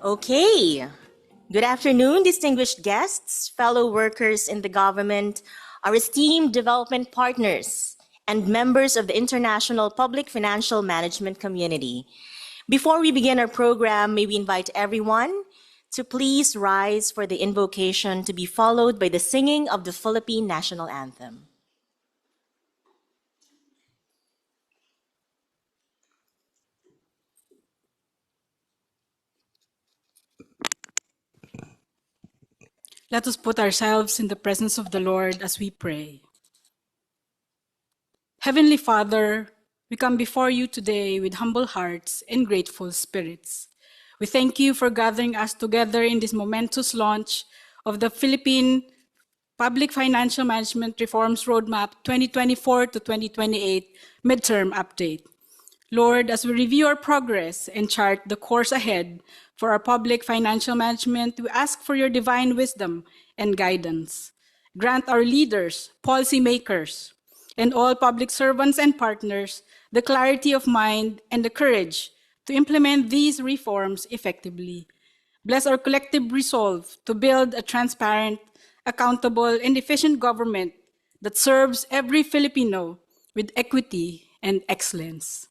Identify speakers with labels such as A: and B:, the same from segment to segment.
A: Okay. Good afternoon, distinguished guests, fellow workers in the government, our esteemed development partners, and members of the international public financial management community. Before we begin our program, may we invite everyone to please rise for the invocation to be followed by the singing of the Philippine National Anthem.
B: Let us put ourselves in the presence of the Lord as we pray. Heavenly Father, we come before you today with humble hearts and grateful spirits. We thank you for gathering us together in this momentous launch of the Philippine Public Financial Management Reforms Roadmap 2024 to 2028 midterm update. Lord, as we review our progress and chart the course ahead for our public financial management, we ask for your divine wisdom and guidance. Grant our leaders, policymakers, and all public servants and partners the clarity of mind and the courage to implement these reforms effectively. Bless our collective resolve to build a transparent, accountable, and efficient government that serves every Filipino with equity and excellence.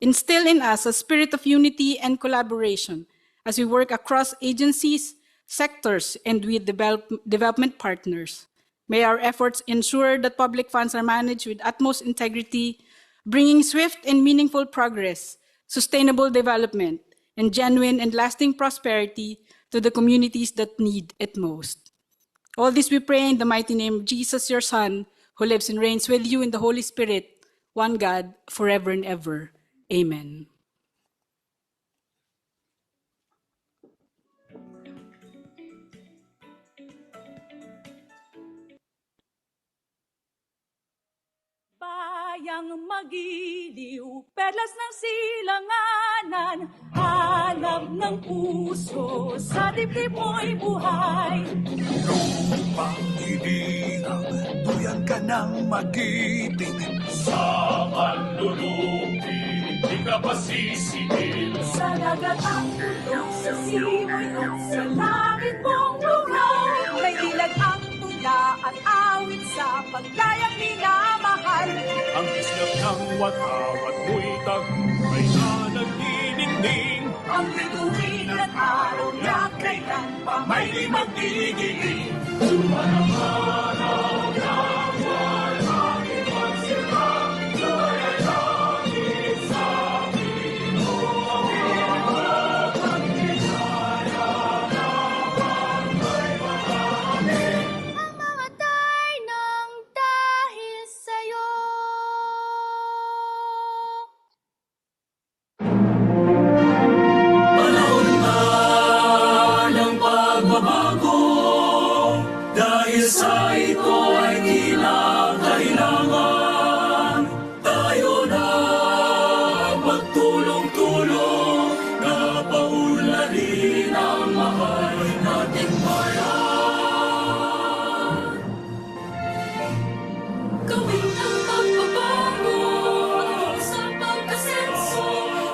B: Instill in us a spirit of unity and collaboration as we work across agencies, sectors, and with development partners. May our efforts ensure that public funds are managed with utmost integrity, bringing swift and meaningful progress, sustainable development, and genuine and lasting prosperity to the communities that need it most. All this we pray in the mighty name of Jesus, your Son, who lives and reigns with you in the Holy Spirit, one God, forever and ever. Amen.
C: Bayang magiliw, perlas ng silanganan, hanap ng puso, sa dibdib mo'y buhay.
D: Lupang ininang, duyan ka ng magiting. Sa manlulupi, di ka pasisingil.
C: Sa dagat ang tulog, sa simoy at sa langit mong lugaw. May dilag ang tula at awit sa paglayang minamahal.
D: Ang islap ng watawat mo'y tagumpay na nagniningning.
C: Ang bituin at araw na kailan pa may di magdidilim.
D: Sumanang-manaw ng walang ipagsilba, joy ay langit sa Pinoon. Ang Bisaya na bangkay marami.
C: Ang mga tay ng dahil sa'yo.
D: Panahon na ng pagbabago, dahil sa ito ay kinakailangan. Tayo na magtulong-tulong na paunlarin ang mahal nating bayan.
C: Gawin ang pagbabago sa pagkasenso,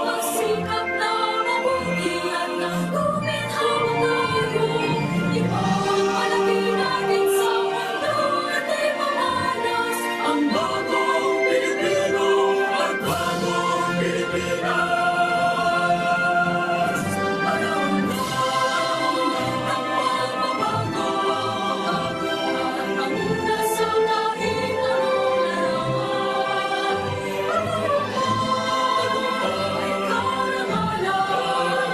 C: magsikap na mabuti at guminhawa tayo. Ipagpalagay natin sa mundo at ipamalas
D: Ang bagong Pilipino at bagong Pilipinas.
C: panahon na ng pagbabago. Ang una sa kahit anong larawan. Tagumpay karangalan.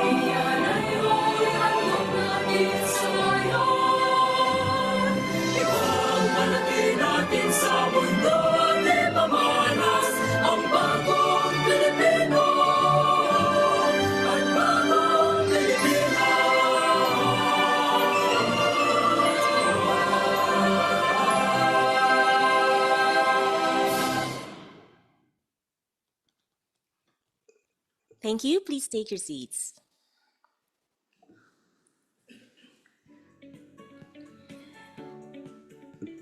C: Iyan ay mo'y handog natin sa ngayon.
D: Ipagmalaki natin sa mundo at ipamalas ang bagong Pilipino at bagong Pilipinas.
A: Thank you. Please take your seats.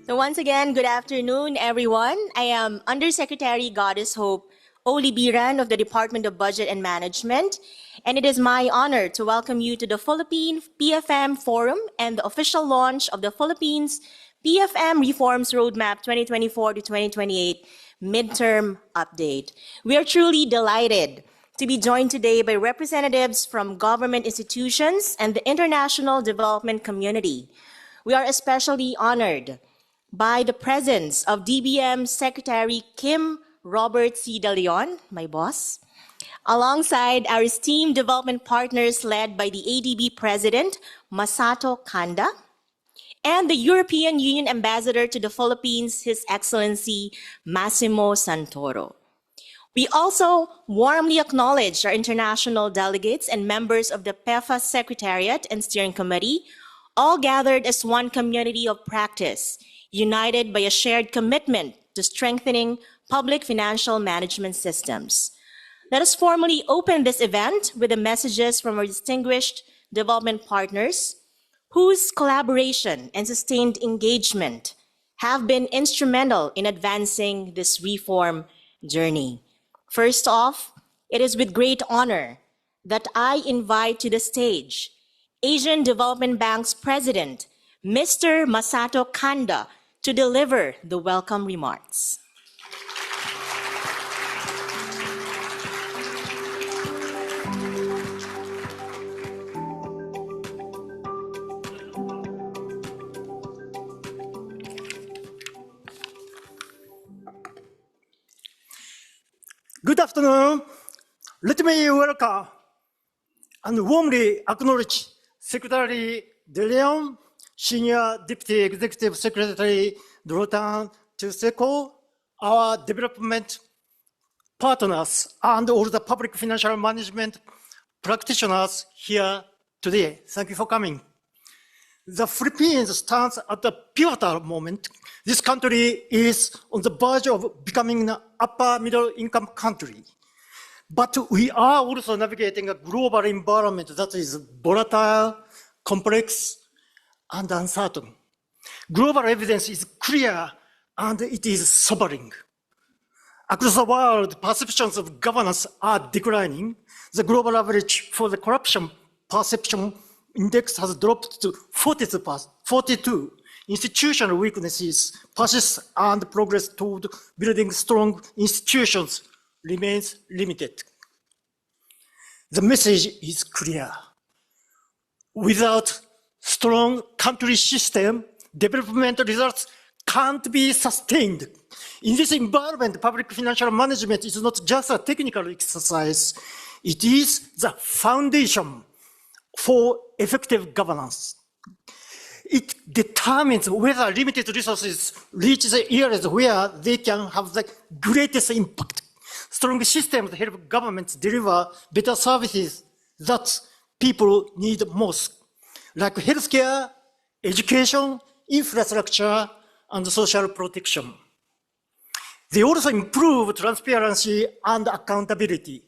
A: So once again, good afternoon, everyone. I am Undersecretary Goddess Hope Olibiran of the Department of Budget and Management, and it is my honor to welcome you to the Philippine PFM Forum and the official launch of the Philippines PFM Reforms Roadmap 2024 to 2028 midterm update. We are truly delighted to be joined today by representatives from government institutions and the international development community. We are especially honored by the presence of DBM Secretary Kim Robert C. De Leon, my boss, alongside our esteemed development partners led by the ADB President Masato Kanda and the European Union Ambassador to the Philippines, His Excellency Massimo Santoro. We also warmly acknowledge our international delegates and members of the PEFA Secretariat and Steering Committee, all gathered as one community of practice, united by a shared commitment to strengthening public financial management systems. Let us formally open this event with the messages from our distinguished development partners, whose collaboration and sustained engagement have been instrumental in advancing this reform journey. First off, it is with great honor that I invite to the stage Asian Development Bank's President, Mr. Masato Kanda, to deliver the welcome remarks.
E: Good afternoon. Let me welcome and warmly acknowledge Secretary De Leon, Senior Deputy Executive Secretary Dorotan Tuseko, our development partners, and all the public financial management practitioners here today. Thank you for coming. The Philippines stands at a pivotal moment. This country is on the verge of becoming an upper middle income country. But we are also navigating a global environment that is volatile, complex, and uncertain. Global evidence is clear and it is sobering. Across the world, perceptions of governance are declining. The global average for the corruption perception index has dropped to 42. Institutional weaknesses persist and progress toward building strong institutions remains limited. The message is clear. Without strong country system, development results can't be sustained. In this environment, public financial management is not just a technical exercise. It is the foundation for effective governance. It determines whether limited resources reach the areas where they can have the greatest impact. Strong systems help governments deliver better services that people need most, like healthcare, education, infrastructure, and social protection. They also improve transparency and accountability,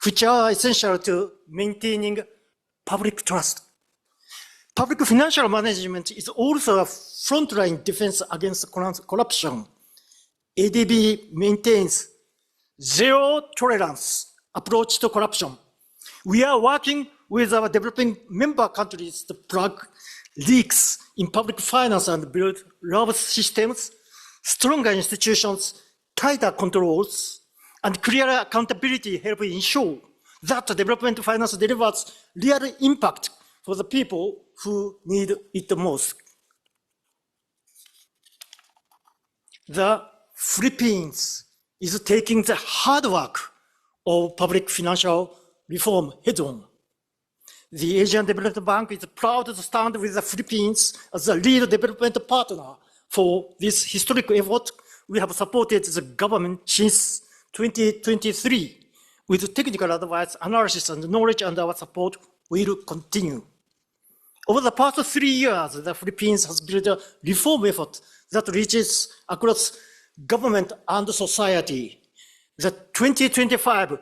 E: which are essential to maintaining public trust. Public financial management is also a frontline defense against corruption. ADB maintains zero tolerance approach to corruption. We are working with our developing member countries to plug leaks in public finance and build robust systems, stronger institutions, tighter controls, and clearer accountability help ensure that development finance delivers real impact for the people who need it the most. The Philippines is taking the hard work of public financial reform head-on. The Asian Development Bank is proud to stand with the Philippines as a lead development partner for this historic effort. We have supported the government since 2023 with technical advice, analysis, and knowledge, and our support will continue. Over the past 3 years, the Philippines has built a reform effort that reaches across government and society. The 2025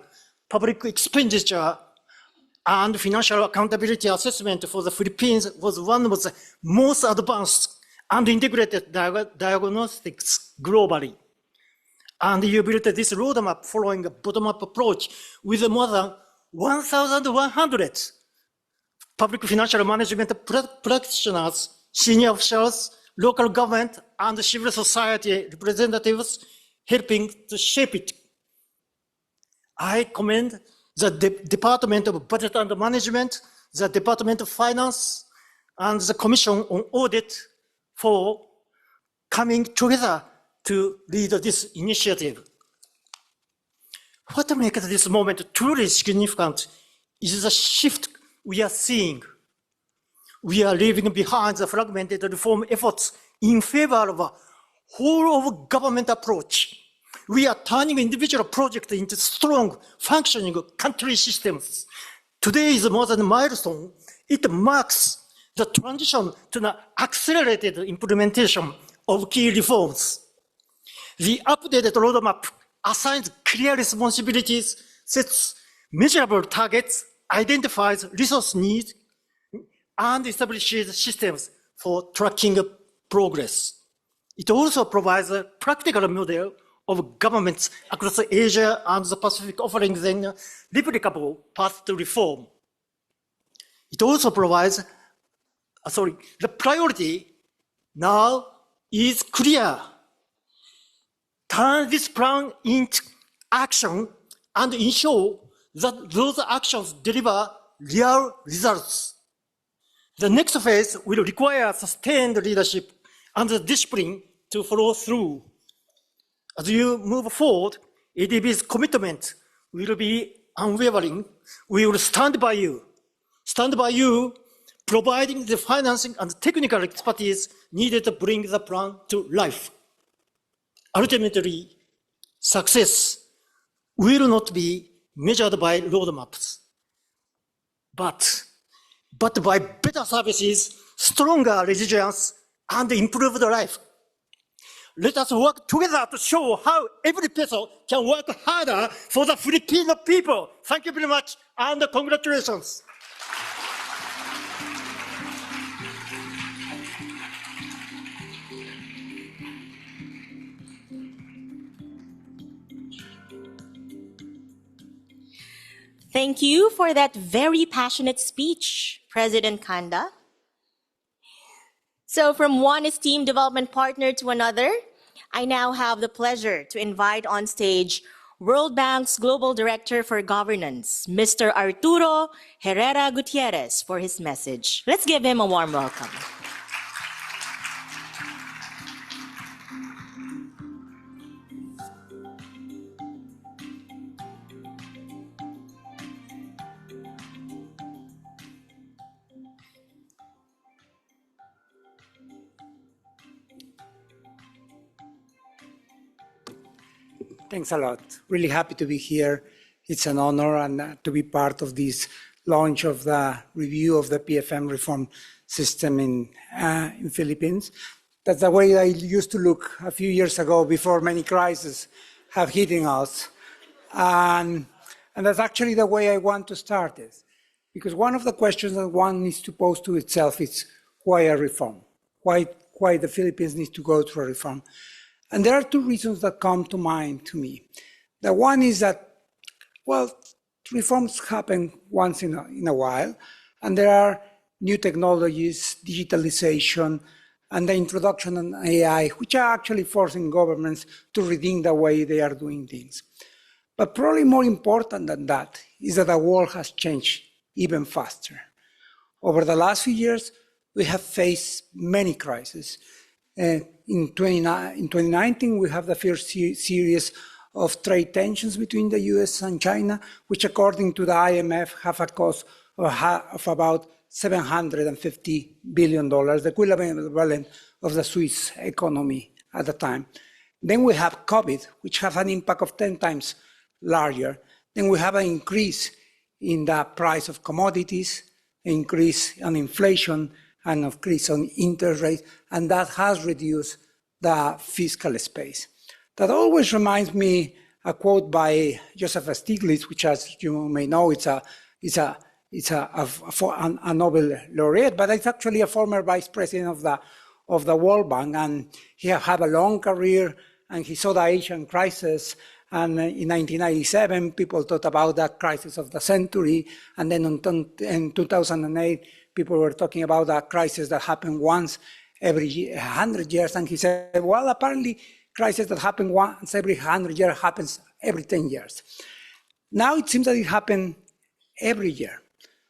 E: public expenditure and financial accountability assessment for the Philippines was one of the most advanced and integrated diagnostics globally. And you built this roadmap following a bottom-up approach with more than 1,100 public financial management practitioners, senior officials, local government, and civil society representatives helping to shape it. I commend the Department of Budget and Management, the Department of Finance, and the Commission on Audit for coming together to lead this initiative. What makes this moment truly significant is the shift we are seeing. We are leaving behind the fragmented reform efforts in favor of a whole of government approach. We are turning individual projects into strong, functioning country systems. Today is more than a milestone. It marks the transition to the accelerated implementation of key reforms. The updated roadmap assigns clear responsibilities, sets measurable targets, identifies resource needs, and establishes systems for tracking progress. It also provides a practical model of governments across Asia and the Pacific, offering them a replicable path to reform. It also provides, the priority now is clear. Turn this plan into action and ensure that those actions deliver real results. The next phase will require sustained leadership and the discipline to follow through. As you move forward, ADB's commitment will be unwavering. We will stand by you, providing the financing and technical expertise needed to bring the plan to life. Ultimately, success will not be measured by roadmaps, but by better services, stronger resilience, and improved life. Let us work together to show how every peso can work harder for the Filipino people. Thank you very much, and congratulations.
A: Thank you for that very passionate speech, President Kanda. So from one esteemed development partner to another, I now have the pleasure to invite on stage World Bank's Global Director for Governance, Mr. Arturo Herrera Gutierrez, for his message. Let's give him a warm welcome.
F: Thanks a lot. Really happy to be here. It's an honor and to be part of this launch of the review of the PFM reform system in Philippines. That's the way I used to look a few years ago before many crises have hitting us. And that's actually the way I want to start it. Because one of the questions that one needs to pose to itself is why a reform? Why the Philippines needs to go through a reform? And there are two reasons that come to mind to me. The one is that, well, reforms happen once in a while, and there are new technologies, digitalization, and the introduction of AI, which are actually forcing governments to rethink the way they are doing things. But probably more important than that is that the world has changed even faster. Over the last few years, we have faced many crises. In 2019, we have the first series of trade tensions between the US and China, which according to the IMF have a cost of about $750 billion, the equivalent of the Swiss economy at the time. Then we have COVID, which have an impact of 10 times larger. Then we have an increase in the price of commodities, increase in inflation, and increase on interest rates, and that has reduced the fiscal space. That always reminds me a quote by Joseph Stiglitz, which, as you may know, it's a Nobel laureate, but it's actually a former vice president of the World Bank, and he had a long career, and he saw the Asian crisis, And in 1997, people thought about the crisis of the century. And then in 2008, people were talking about a crisis that happened once every 100 years. And he said, well, apparently, crisis that happen once every 100 years happens every 10 years. Now it seems that it happened every year.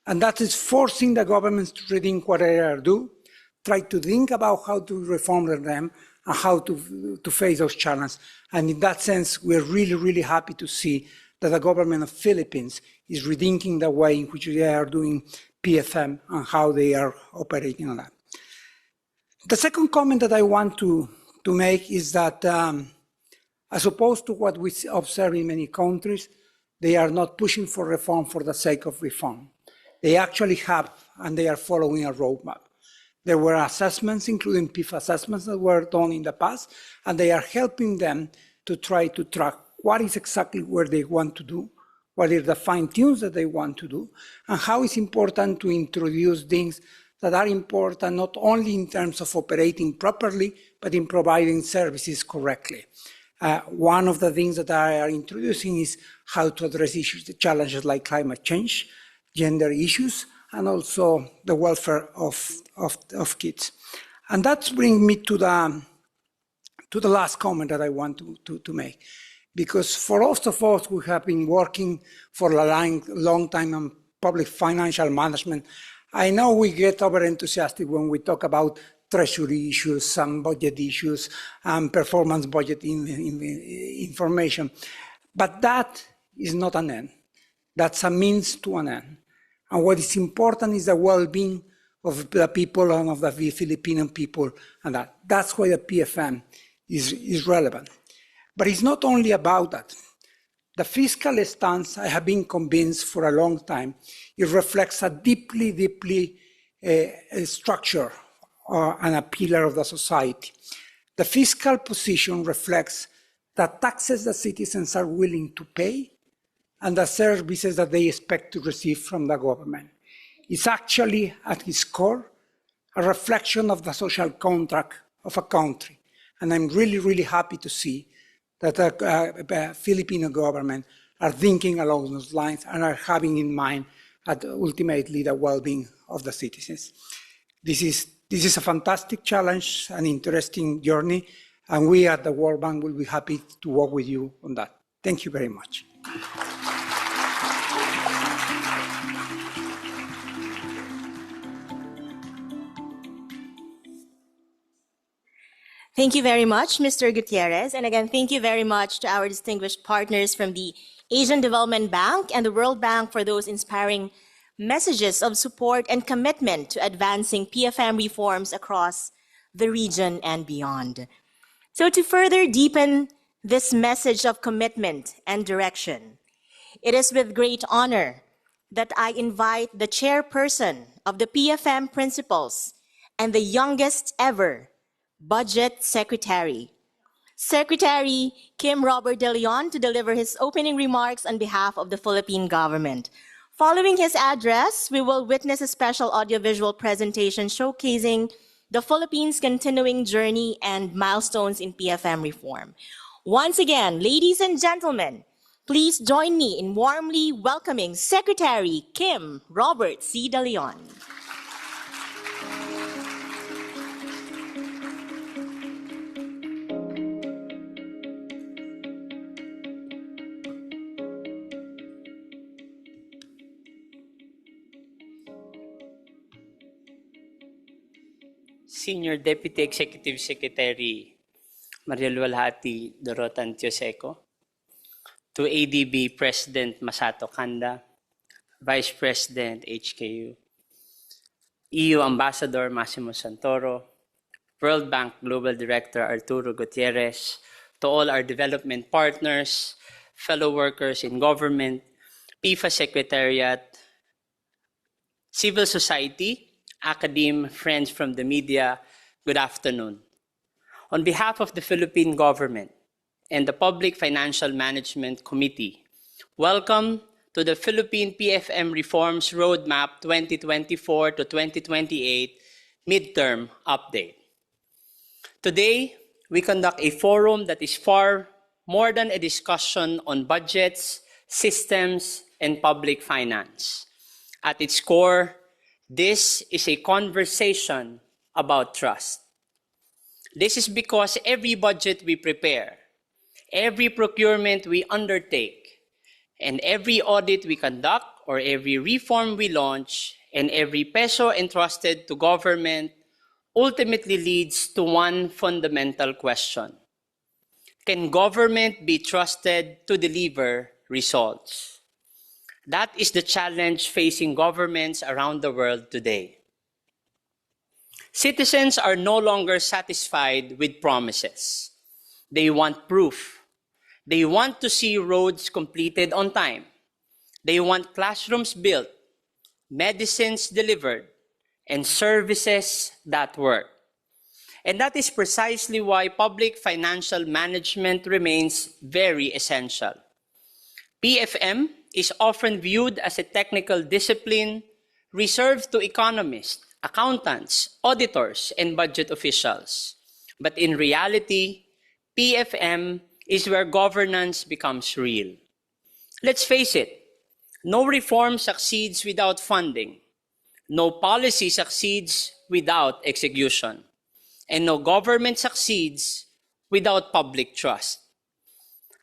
F: And that is forcing the governments to rethink what they are doing, try to think about how to reform them and how to face those challenges. And in that sense, we're really, really happy to see that the government of Philippines is rethinking the way in which they are doing PFM and how they are operating on that. The second comment that I want to make is that as opposed to what we observe in many countries, they are not pushing for reform for the sake of reform. They actually have, and they are following a roadmap. There were assessments, including PEFA assessments that were done in the past, and they are helping them to try to track what is exactly where they want to do, what are the fine-tunes that they want to do, and how it's important to introduce things that are important not only in terms of operating properly, but in providing services correctly. One of the things that I are introducing is how to address issues, the challenges like climate change, gender issues, and also the welfare of kids. And that brings me to the last comment that I want to make. Because for most of us who have been working for a long time on public financial management, I know we get over-enthusiastic when we talk about treasury issues, some budget issues, performance budget information. But that is not an end. That's a means to an end. And what is important is the well-being of the people and of the Filipino people, and that's why the PFM is relevant. But it's not only about that. The fiscal stance, I have been convinced for a long time, it reflects a deeply structure and a pillar of the society. The fiscal position reflects the taxes that citizens are willing to pay and the services that they expect to receive from the government. It's actually, at its core, a reflection of the social contract of a country. And I'm really, really happy to see that the Filipino government are thinking along those lines and are having in mind ultimately the well-being of the citizens. This is a fantastic challenge, an interesting journey, and we at the World Bank will be happy to work with you on that. Thank you very much.
A: Thank you very much, Mr. Gutierrez. And again, thank you very much to our distinguished partners from the Asian Development Bank and the World Bank for those inspiring messages of support and commitment to advancing PFM reforms across the region and beyond. So to further deepen this message of commitment and direction, it is with great honor that I invite the chairperson of the PFM principals and the youngest ever Budget Secretary, Secretary Kim Robert De Leon, to deliver his opening remarks on behalf of the Philippine government. Following his address, we will witness a special audiovisual presentation showcasing the Philippines' continuing journey and milestones in PFM reform. Once again, ladies and gentlemen, please join me in warmly welcoming Secretary Kim Robert C. De Leon.
G: Senior Deputy Executive Secretary Maria Luwalhati Dorotan Tioseco, to ADB President Masato Kanda, Vice President HKU, EU Ambassador Massimo Santoro, World Bank Global Director Arturo Gutierrez, to all our development partners, fellow workers in government, PEFA Secretariat, civil society, academe, friends from the media, good afternoon. On behalf of the Philippine government and the Public Financial Management Committee, welcome to the Philippine PFM Reforms Roadmap 2024 to 2028 Midterm Update. Today, we conduct a forum that is far more than a discussion on budgets, systems, and public finance. At its core, this is a conversation about trust. This is because every budget we prepare, every procurement we undertake, and every audit we conduct, or every reform we launch, and every peso entrusted to government ultimately leads to one fundamental question. Can government be trusted to deliver results? That is the challenge facing governments around the world today. Citizens are no longer satisfied with promises. They want proof. They want to see roads completed on time. They want classrooms built, medicines delivered, and services that work. And that is precisely why public financial management remains very essential. PFM is often viewed as a technical discipline reserved to economists, accountants, auditors, and budget officials. But in reality, PFM is where governance becomes real. Let's face it, no reform succeeds without funding. No policy succeeds without execution. And no government succeeds without public trust.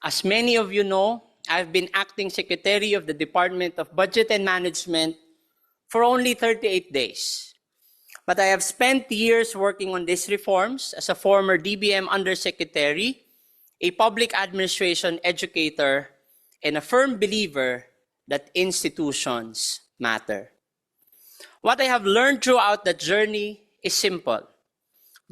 G: As many of you know, I've been acting Secretary of the Department of Budget and Management for only 38 days. But I have spent years working on these reforms as a former DBM Undersecretary, a public administration educator, and a firm believer that institutions matter. What I have learned throughout that journey is simple.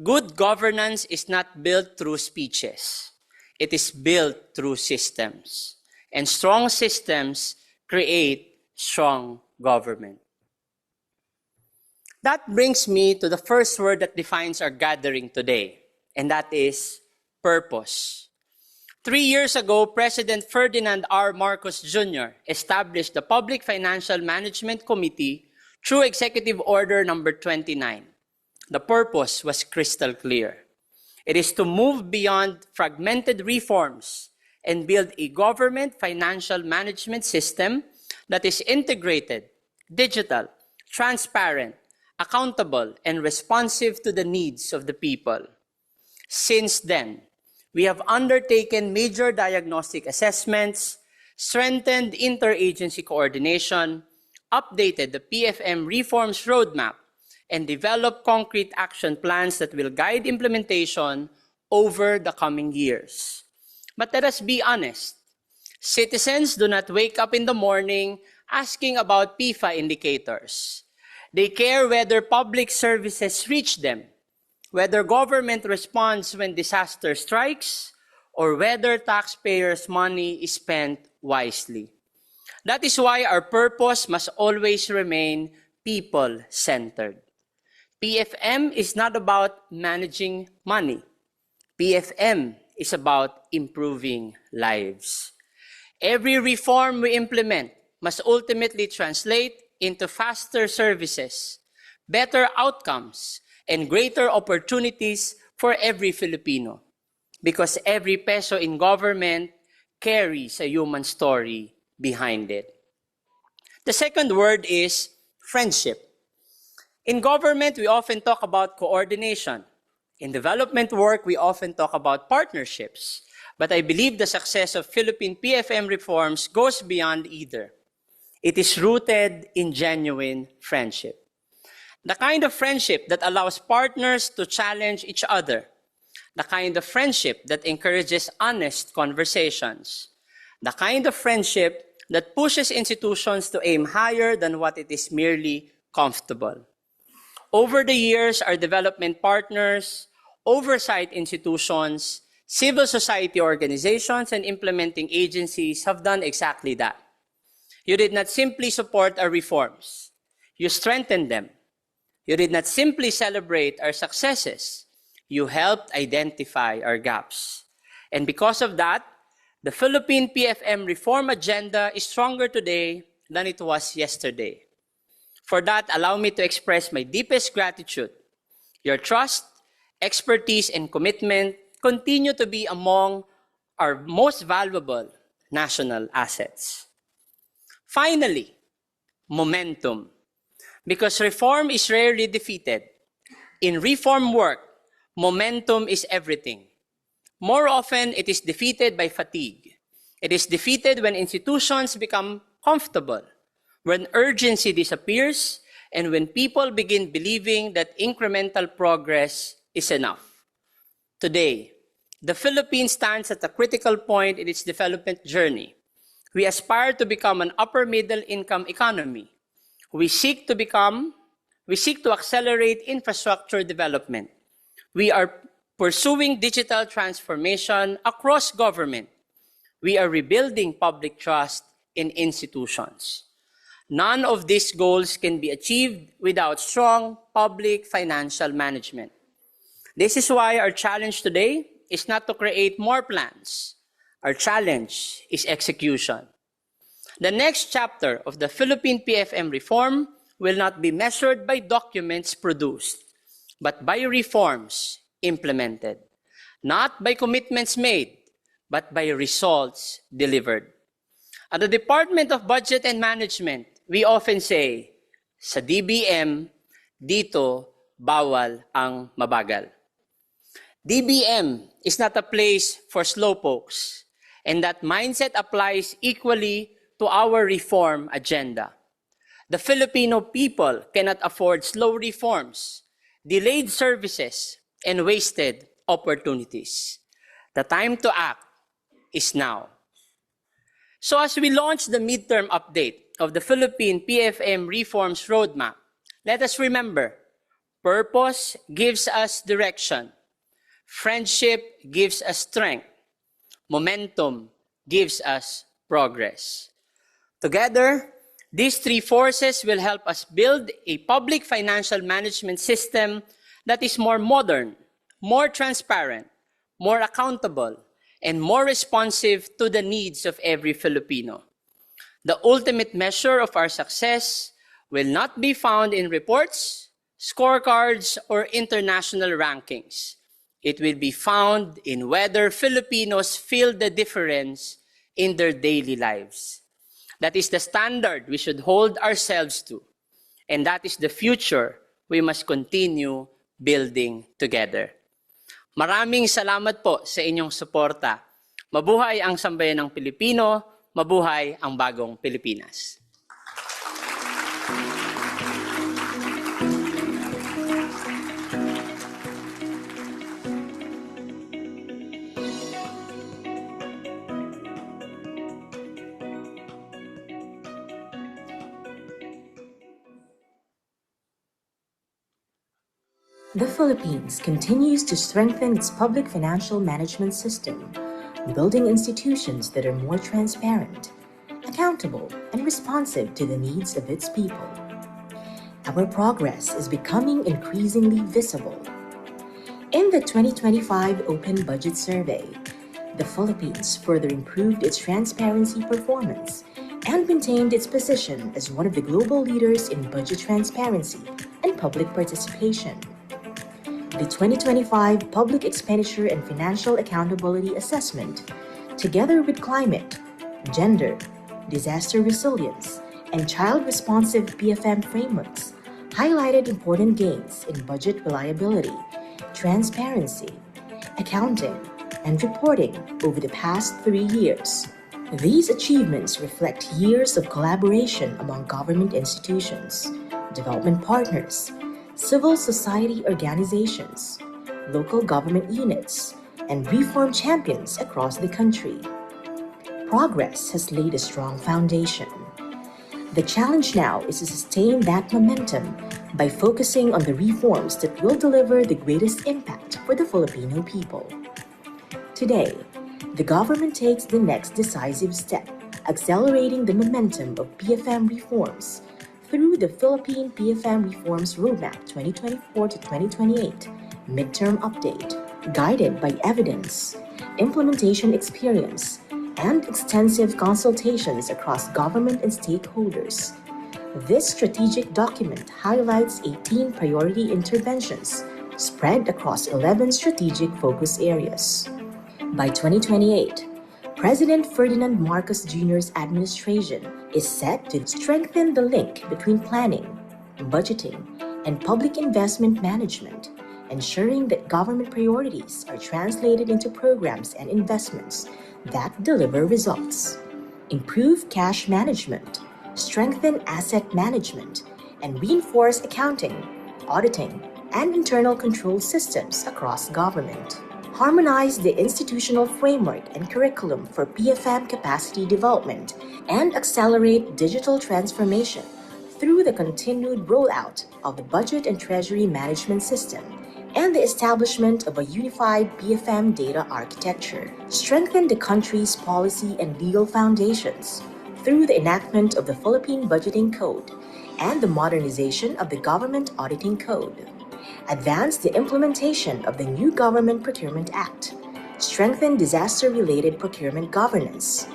G: Good governance is not built through speeches. It is built through systems. And strong systems create strong government. That brings me to the first word that defines our gathering today, and that is purpose. 3 years ago, President Ferdinand R. Marcos Jr. established the Public Financial Management Committee through Executive Order Number 29. The purpose was crystal clear. It is to move beyond fragmented reforms and build a government financial management system that is integrated, digital, transparent, accountable, and responsive to the needs of the people. Since then, we have undertaken major diagnostic assessments, strengthened interagency coordination, updated the PFM reforms roadmap, and developed concrete action plans that will guide implementation over the coming years. But let us be honest. Citizens do not wake up in the morning asking about PEFA indicators. They care whether public services reach them, whether government responds when disaster strikes, or whether taxpayers' money is spent wisely. That is why our purpose must always remain people-centered. PFM is not about managing money. PFM is about improving lives. Every reform we implement must ultimately translate into faster services, better outcomes, and greater opportunities for every Filipino. Because every peso in government carries a human story behind it. The second word is friendship. In government, we often talk about coordination. In development work, we often talk about partnerships. But I believe the success of Philippine PFM reforms goes beyond either. It is rooted in genuine friendship. The kind of friendship that allows partners to challenge each other. The kind of friendship that encourages honest conversations. The kind of friendship that pushes institutions to aim higher than what it is merely comfortable. Over the years, our development partners, oversight institutions, civil society organizations, and implementing agencies have done exactly that. You did not simply support our reforms. You strengthened them. You did not simply celebrate our successes. You helped identify our gaps. And because of that, the Philippine PFM reform agenda is stronger today than it was yesterday. For that, allow me to express my deepest gratitude. Your trust, expertise, and commitment continue to be among our most valuable national assets. Finally, momentum. Because reform is rarely defeated. In reform work, momentum is everything. More often, it is defeated by fatigue. It is defeated when institutions become comfortable, when urgency disappears, and when people begin believing that incremental progress is enough. Today, the Philippines stands at a critical point in its development journey. We aspire to become an upper middle income economy. We seek to accelerate infrastructure development. We are pursuing digital transformation across government. We are rebuilding public trust in institutions. None of these goals can be achieved without strong public financial management. This is why our challenge today is not to create more plans. Our challenge is execution. The next chapter of the Philippine PFM reform will not be measured by documents produced, but by reforms implemented. Not by commitments made, but by results delivered. At the Department of Budget and Management, we often say, sa DBM, dito bawal ang mabagal. DBM is not a place for slowpokes, and that mindset applies equally to our reform agenda. The Filipino people cannot afford slow reforms, delayed services, and wasted opportunities. The time to act is now. So as we launch the midterm update of the Philippine PFM Reforms Roadmap, let us remember, purpose gives us direction. Friendship gives us strength. Momentum gives us progress. Together, these three forces will help us build a public financial management system that is more modern, more transparent, more accountable, and more responsive to the needs of every Filipino. The ultimate measure of our success will not be found in reports, scorecards, or international rankings. It will be found in whether Filipinos feel the difference in their daily lives. That is the standard we should hold ourselves to. And that is the future we must continue building together. Maraming salamat po sa inyong suporta. Mabuhay ang sambayan ng Pilipino, mabuhay ang bagong Pilipinas.
A: The Philippines continues to strengthen its public financial management system, building institutions that are more transparent, accountable, and responsive to the needs of its people. Our progress is becoming increasingly visible. In the 2025 Open Budget Survey, the Philippines further improved its transparency performance and maintained its position as one of the global leaders in budget transparency and public participation. The 2025 Public Expenditure and Financial Accountability Assessment, together with climate, gender, disaster resilience, and child-responsive PFM frameworks, highlighted important gains in budget reliability, transparency, accounting, and reporting over the past 3 years. These achievements reflect years of collaboration among government institutions, development partners, civil society organizations, local government units, and reform champions across the country. Progress has laid a strong foundation. The challenge now is to sustain that momentum by focusing on the reforms that will deliver the greatest impact for the Filipino people. Today, the government takes the next decisive step, accelerating the momentum of PFM reforms through the Philippine PFM Reforms Roadmap 2024 to 2028 midterm update, guided by evidence, implementation experience, and extensive consultations across government and stakeholders. This strategic document highlights 18 priority interventions spread across 11 strategic focus areas. By 2028, President Ferdinand Marcos Jr.'s administration is set to strengthen the link between planning, budgeting, and public investment management, ensuring that government priorities are translated into programs and investments that deliver results. Improve cash management, strengthen asset management, and reinforce accounting, auditing, and internal control systems across government. Harmonize the institutional framework and curriculum for PFM capacity development and accelerate digital transformation through the continued rollout of the Budget and Treasury Management System and the establishment of a unified PFM data architecture. Strengthen the country's policy and legal foundations through the enactment of the Philippine Budgeting Code and the modernization of the Government Auditing Code. Advance the implementation of the new Government Procurement Act. Strengthen disaster-related procurement governance.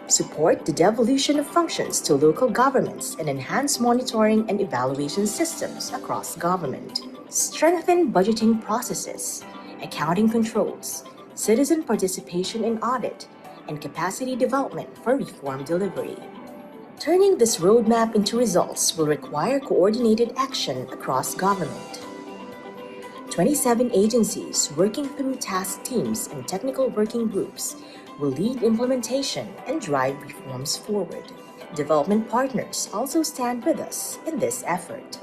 A: Support the devolution of functions to local governments and enhance monitoring and evaluation systems across government. Strengthen budgeting processes, accounting controls, citizen participation in audit, and capacity development for reform delivery. Turning this roadmap into results will require coordinated action across government. 27 agencies working through task teams and technical working groups will lead implementation and drive reforms forward. Development partners also stand with us in this effort.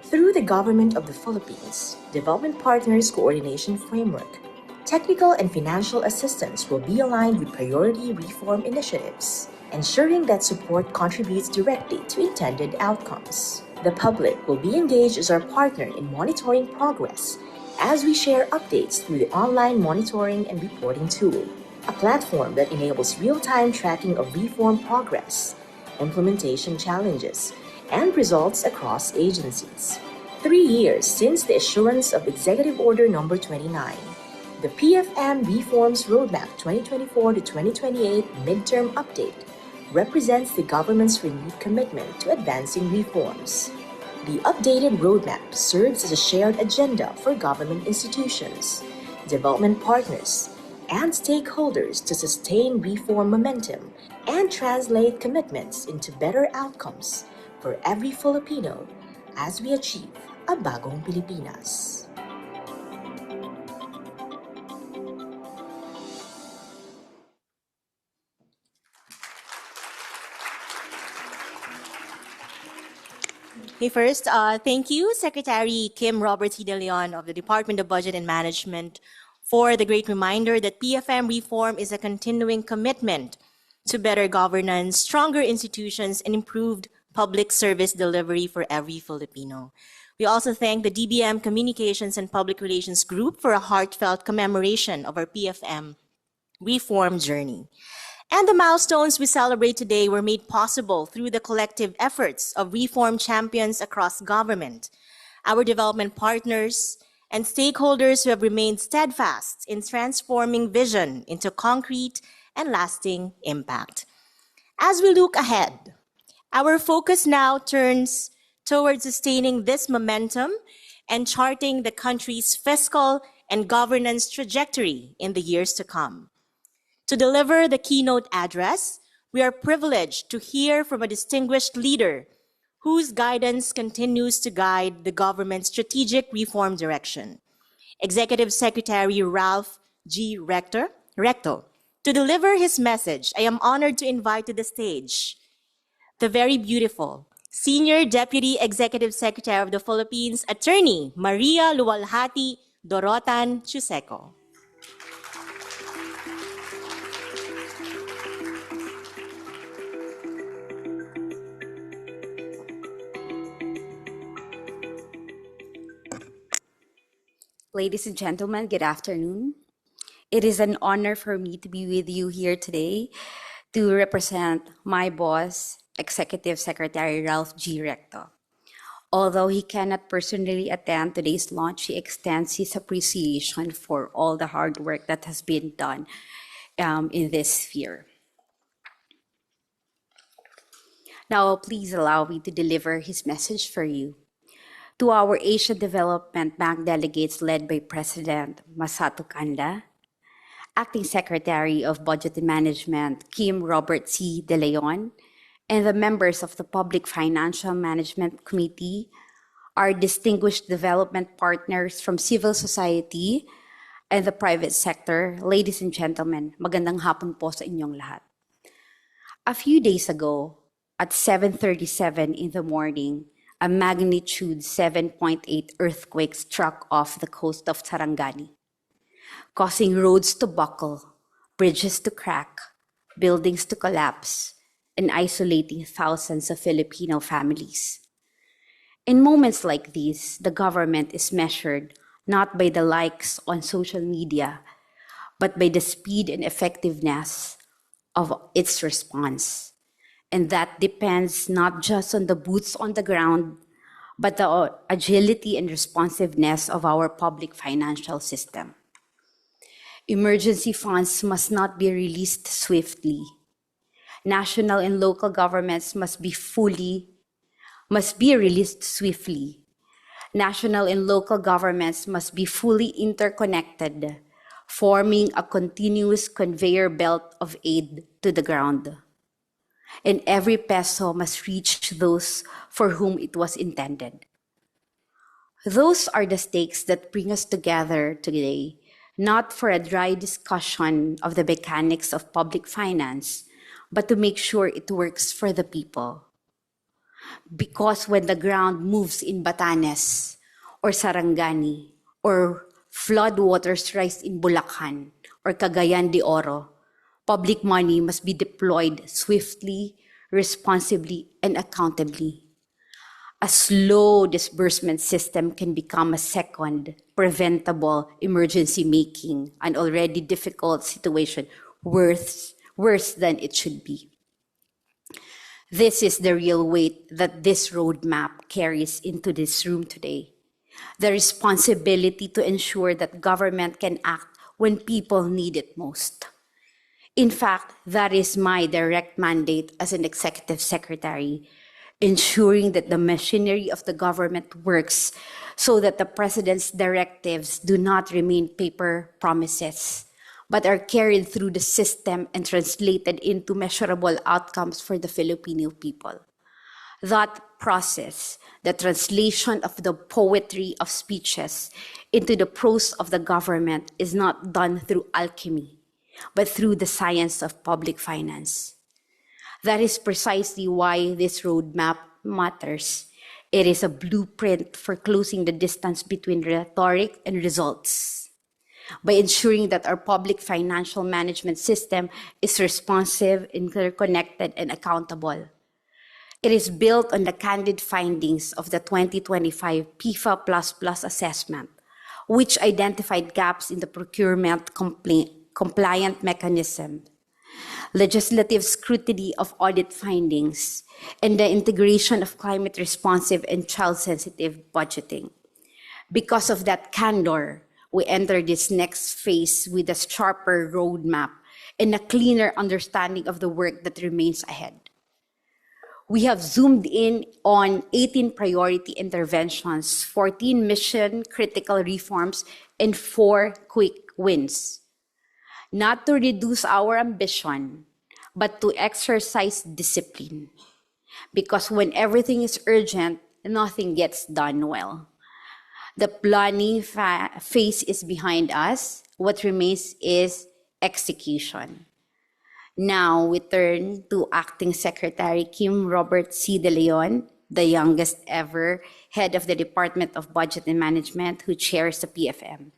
A: Through the Government of the Philippines Development Partners Coordination Framework, technical and financial assistance will be aligned with priority reform initiatives, ensuring that support contributes directly to intended outcomes. The public will be engaged as our partner in monitoring progress as we share updates through the online monitoring and reporting tool, a platform that enables real-time tracking of reform progress, implementation challenges, and results across agencies. 3 years since the issuance of Executive Order No. 29, the PFM Reforms Roadmap 2024 to 2028 Midterm Update represents the government's renewed commitment to advancing reforms. The updated roadmap serves as a shared agenda for government institutions, development partners, and stakeholders to sustain reform momentum and translate commitments into better outcomes for every Filipino as we achieve a bagong Pilipinas. Okay, first, thank you, Secretary Kim Roberts De Leon of the Department of Budget and Management, for the great reminder that PFM reform is a continuing commitment to better governance, stronger institutions, and improved public service delivery for every Filipino. We also thank the DBM Communications and Public Relations Group for a heartfelt commemoration of our PFM reform journey. And the milestones we celebrate today were made possible through the collective efforts of reform champions across government, our development partners, and stakeholders who have remained steadfast in transforming vision into concrete and lasting impact. As we look ahead, our focus now turns towards sustaining this momentum and charting the country's fiscal and governance trajectory in the years to come. To deliver the keynote address, we are privileged to hear from a distinguished leader whose guidance continues to guide the government's strategic reform direction. Executive Secretary Ralph G. Recto. To deliver his message, I am honored to invite to the stage the very beautiful Senior Deputy Executive Secretary of the Philippines, Attorney Maria Luwalhati Dorotan Chuseco.
H: Ladies and gentlemen, good afternoon. It is an honor for me to be with you here today to represent my boss, Executive Secretary Ralph G. Recto. Although he cannot personally attend today's launch, he extends his appreciation for all the hard work that has been done in this sphere. Now, please allow me to deliver his message for you. To our Asian Development Bank delegates led by President Masato Kanda, Acting Secretary of Budget and Management, Kim Robert C. De Leon, and the members of the Public Financial Management Committee, our distinguished development partners from civil society and the private sector, ladies and gentlemen, magandang hapon po sa inyong lahat. A few days ago, at 7:37 in the morning, a magnitude 7.8 earthquake struck off the coast of Sarangani, causing roads to buckle, bridges to crack, buildings to collapse, and isolating thousands of Filipino families. In moments like these, the government is measured not by the likes on social media, but by the speed and effectiveness of its response. And that depends not just on the boots on the ground, but the agility and responsiveness of our public financial system. Emergency funds must not be released swiftly. National and local governments must be released swiftly. National and local governments must be fully interconnected, forming a continuous conveyor belt of aid to the ground. And every peso must reach those for whom it was intended. Those are the stakes that bring us together today, not for a dry discussion of the mechanics of public finance, but to make sure it works for the people. Because when the ground moves in Batanes, or Sarangani, or floodwaters rise in Bulacan, or Cagayan de Oro, public money must be deployed swiftly, responsibly, and accountably. A slow disbursement system can become a second, preventable emergency, making an already difficult situation worse than it should be. This is the real weight that this roadmap carries into this room today. The responsibility to ensure that government can act when people need it most. In fact, that is my direct mandate as an executive secretary, ensuring that the machinery of the government works so that the president's directives do not remain paper promises, but are carried through the system and translated into measurable outcomes for the Filipino people. That process, the translation of the poetry of speeches into the prose of the government, is not done through alchemy, but through the science of public finance. That is precisely why this roadmap matters. It is a blueprint for closing the distance between rhetoric and results, by ensuring that our public financial management system is responsive, interconnected, and accountable. It is built on the candid findings of the 2025 PEFA++ assessment, which identified gaps in the procurement compliant mechanism, legislative scrutiny of audit findings, and the integration of climate responsive and child-sensitive budgeting. Because of that candor, we enter this next phase with a sharper roadmap and a cleaner understanding of the work that remains ahead. We have zoomed in on 18 priority interventions, 14 mission-critical reforms, and 4 quick wins. Not to reduce our ambition, but to exercise discipline. Because when everything is urgent, nothing gets done well. The planning phase is behind us. What remains is execution. Now we turn to Acting Secretary Kim Robert C. De Leon, the youngest ever head of the Department of Budget and Management, who chairs the PFM.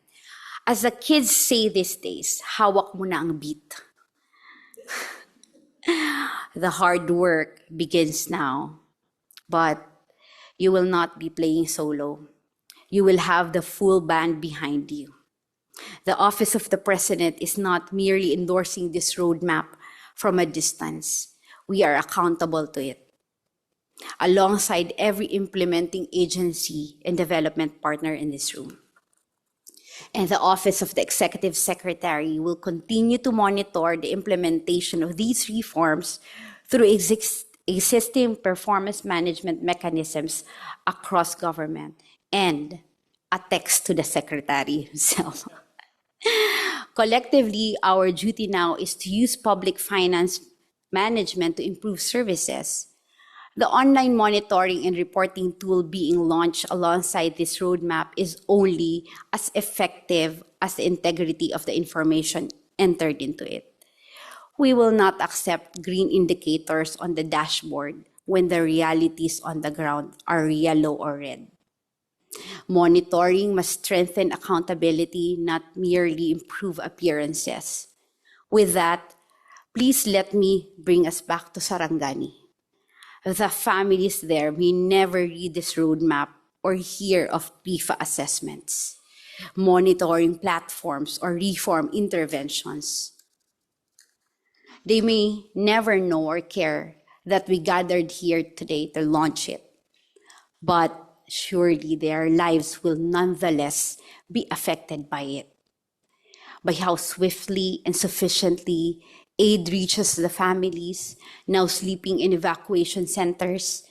H: As the kids say these days, hawak mo na ang beat. The hard work begins now, but you will not be playing solo. You will have the full band behind you. The Office of the President is not merely endorsing this roadmap from a distance. We are accountable to it, alongside every implementing agency and development partner in this room. And the Office of the Executive Secretary will continue to monitor the implementation of these reforms through existing performance management mechanisms across government, and a text to the Secretary himself. Collectively, our duty now is to use public finance management to improve services. The online monitoring and reporting tool being launched alongside this roadmap is only as effective as the integrity of the information entered into it. We will not accept green indicators on the dashboard when the realities on the ground are yellow or red. Monitoring must strengthen accountability, not merely improve appearances. With that, please let me bring us back to Sarangani. The families there may never read this roadmap or hear of PEFA assessments, monitoring platforms, or reform interventions. They may never know or care that we gathered here today to launch it, but surely their lives will nonetheless be affected by it, by how swiftly and sufficiently aid reaches the families now sleeping in evacuation centers,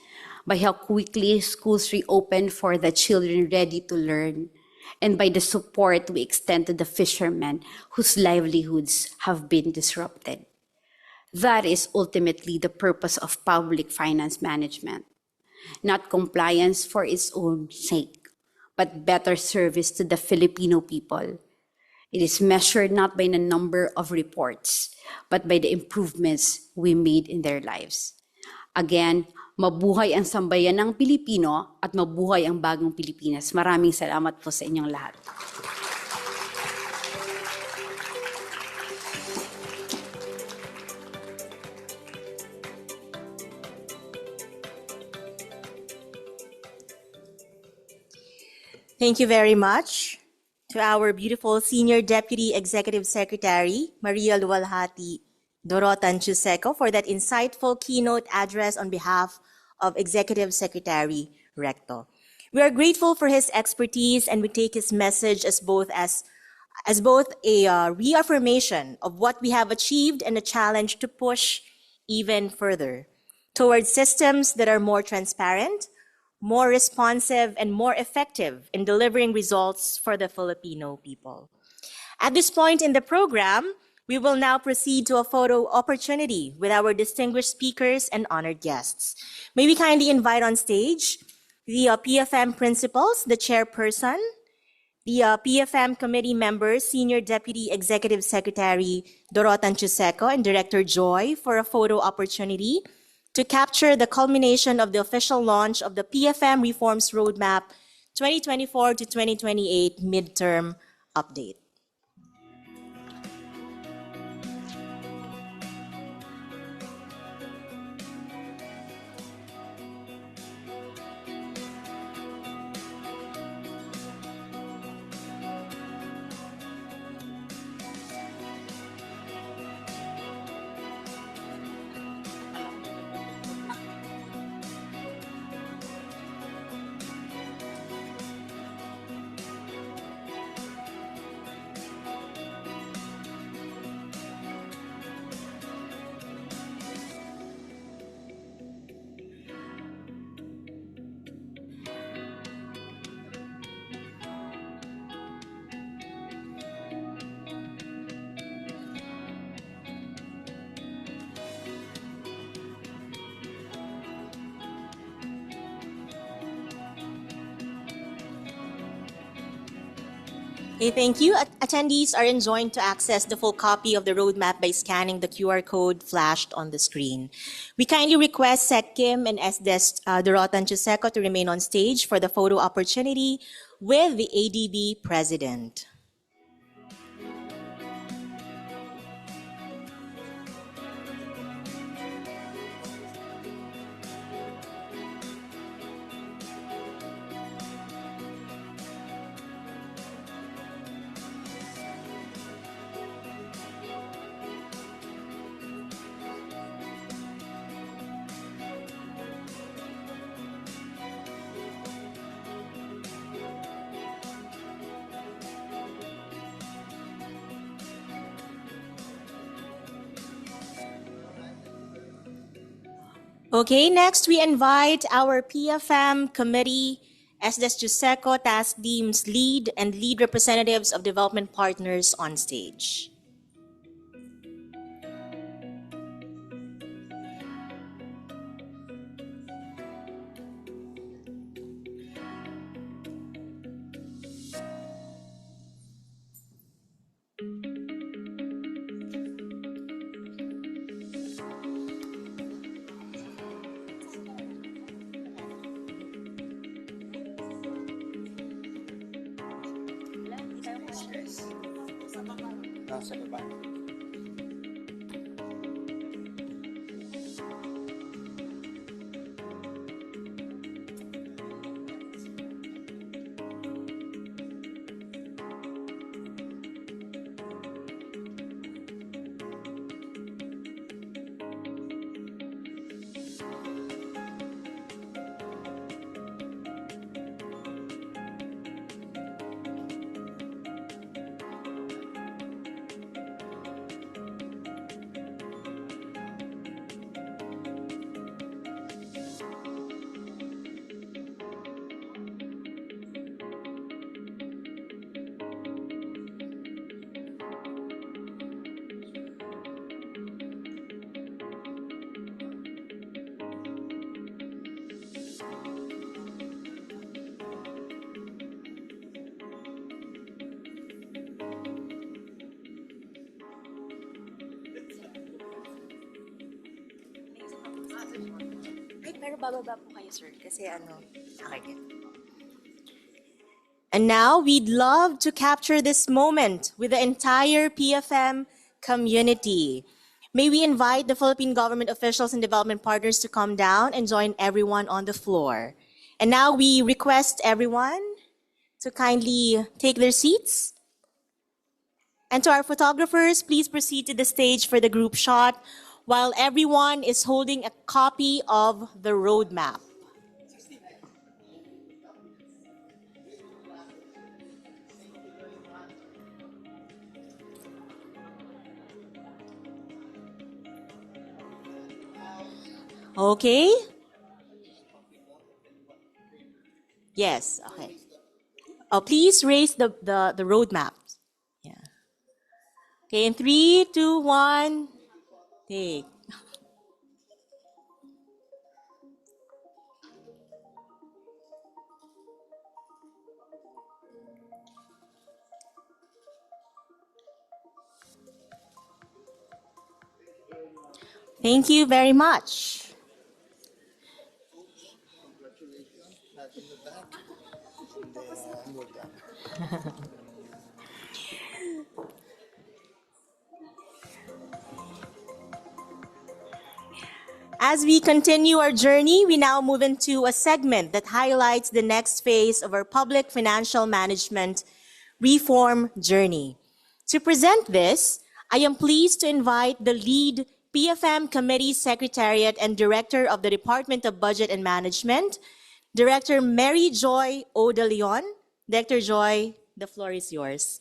H: by how quickly schools reopen for the children ready to learn, and by the support we extend to the fishermen whose livelihoods have been disrupted. That is ultimately the purpose of public finance management. Not compliance for its own sake, but better service to the Filipino people. It is measured not by the number of reports, but by the improvements we made in their lives. Again, mabuhay ang sambayan ng Pilipino at mabuhay ang bagong Pilipinas. Maraming salamat po sa inyong lahat.
A: Thank you very much to our beautiful Senior Deputy Executive Secretary, Maria Luwalhati Dorotan Chuseco, for that insightful keynote address on behalf of Executive Secretary Recto. We are grateful for his expertise, and we take his message as both a reaffirmation of what we have achieved and a challenge to push even further towards systems that are more transparent, more responsive, and more effective in delivering results for the Filipino people. At this point in the program, we will now proceed to a photo opportunity with our distinguished speakers and honored guests. May we kindly invite on stage the PFM principals, the chairperson, the PFM committee members, Senior Deputy Executive Secretary Dorotan Chuseco and Director Joy, for a photo opportunity to capture the culmination of the official launch of the PFM Reforms Roadmap 2024 to 2028 midterm update. Okay, thank you. Attendees are enjoined to access the full copy of the roadmap by scanning the QR code flashed on the screen. We kindly request Sec Kim and SDS Dorotan Chuseco to remain on stage for the photo opportunity with the ADB president. Okay, next we invite our PFM committee SDS Juseco, task teams lead and lead representatives of development partners on stage. Pero bababa po kayo, sir, kasi ano. Okay. And now we'd love to capture this moment with the entire PFM community. May we invite the Philippine government officials and development partners to come down and join everyone on the floor. And now we request everyone to kindly take their seats. And to our photographers, please proceed to the stage for the group shot while everyone is holding a copy of the roadmap. Okay? Yes, okay. Oh, please raise the roadmap. Yeah. Okay, in 3, 2, 1, take. Thank you very much. As we continue our journey, we now move into a segment that highlights the next phase of our public financial management reform journey. To present this, I am pleased to invite the lead PFM Committee Secretariat and Director of the Department of Budget and Management, Director Mary Joy O. De Leon. Director Joy, the floor is yours.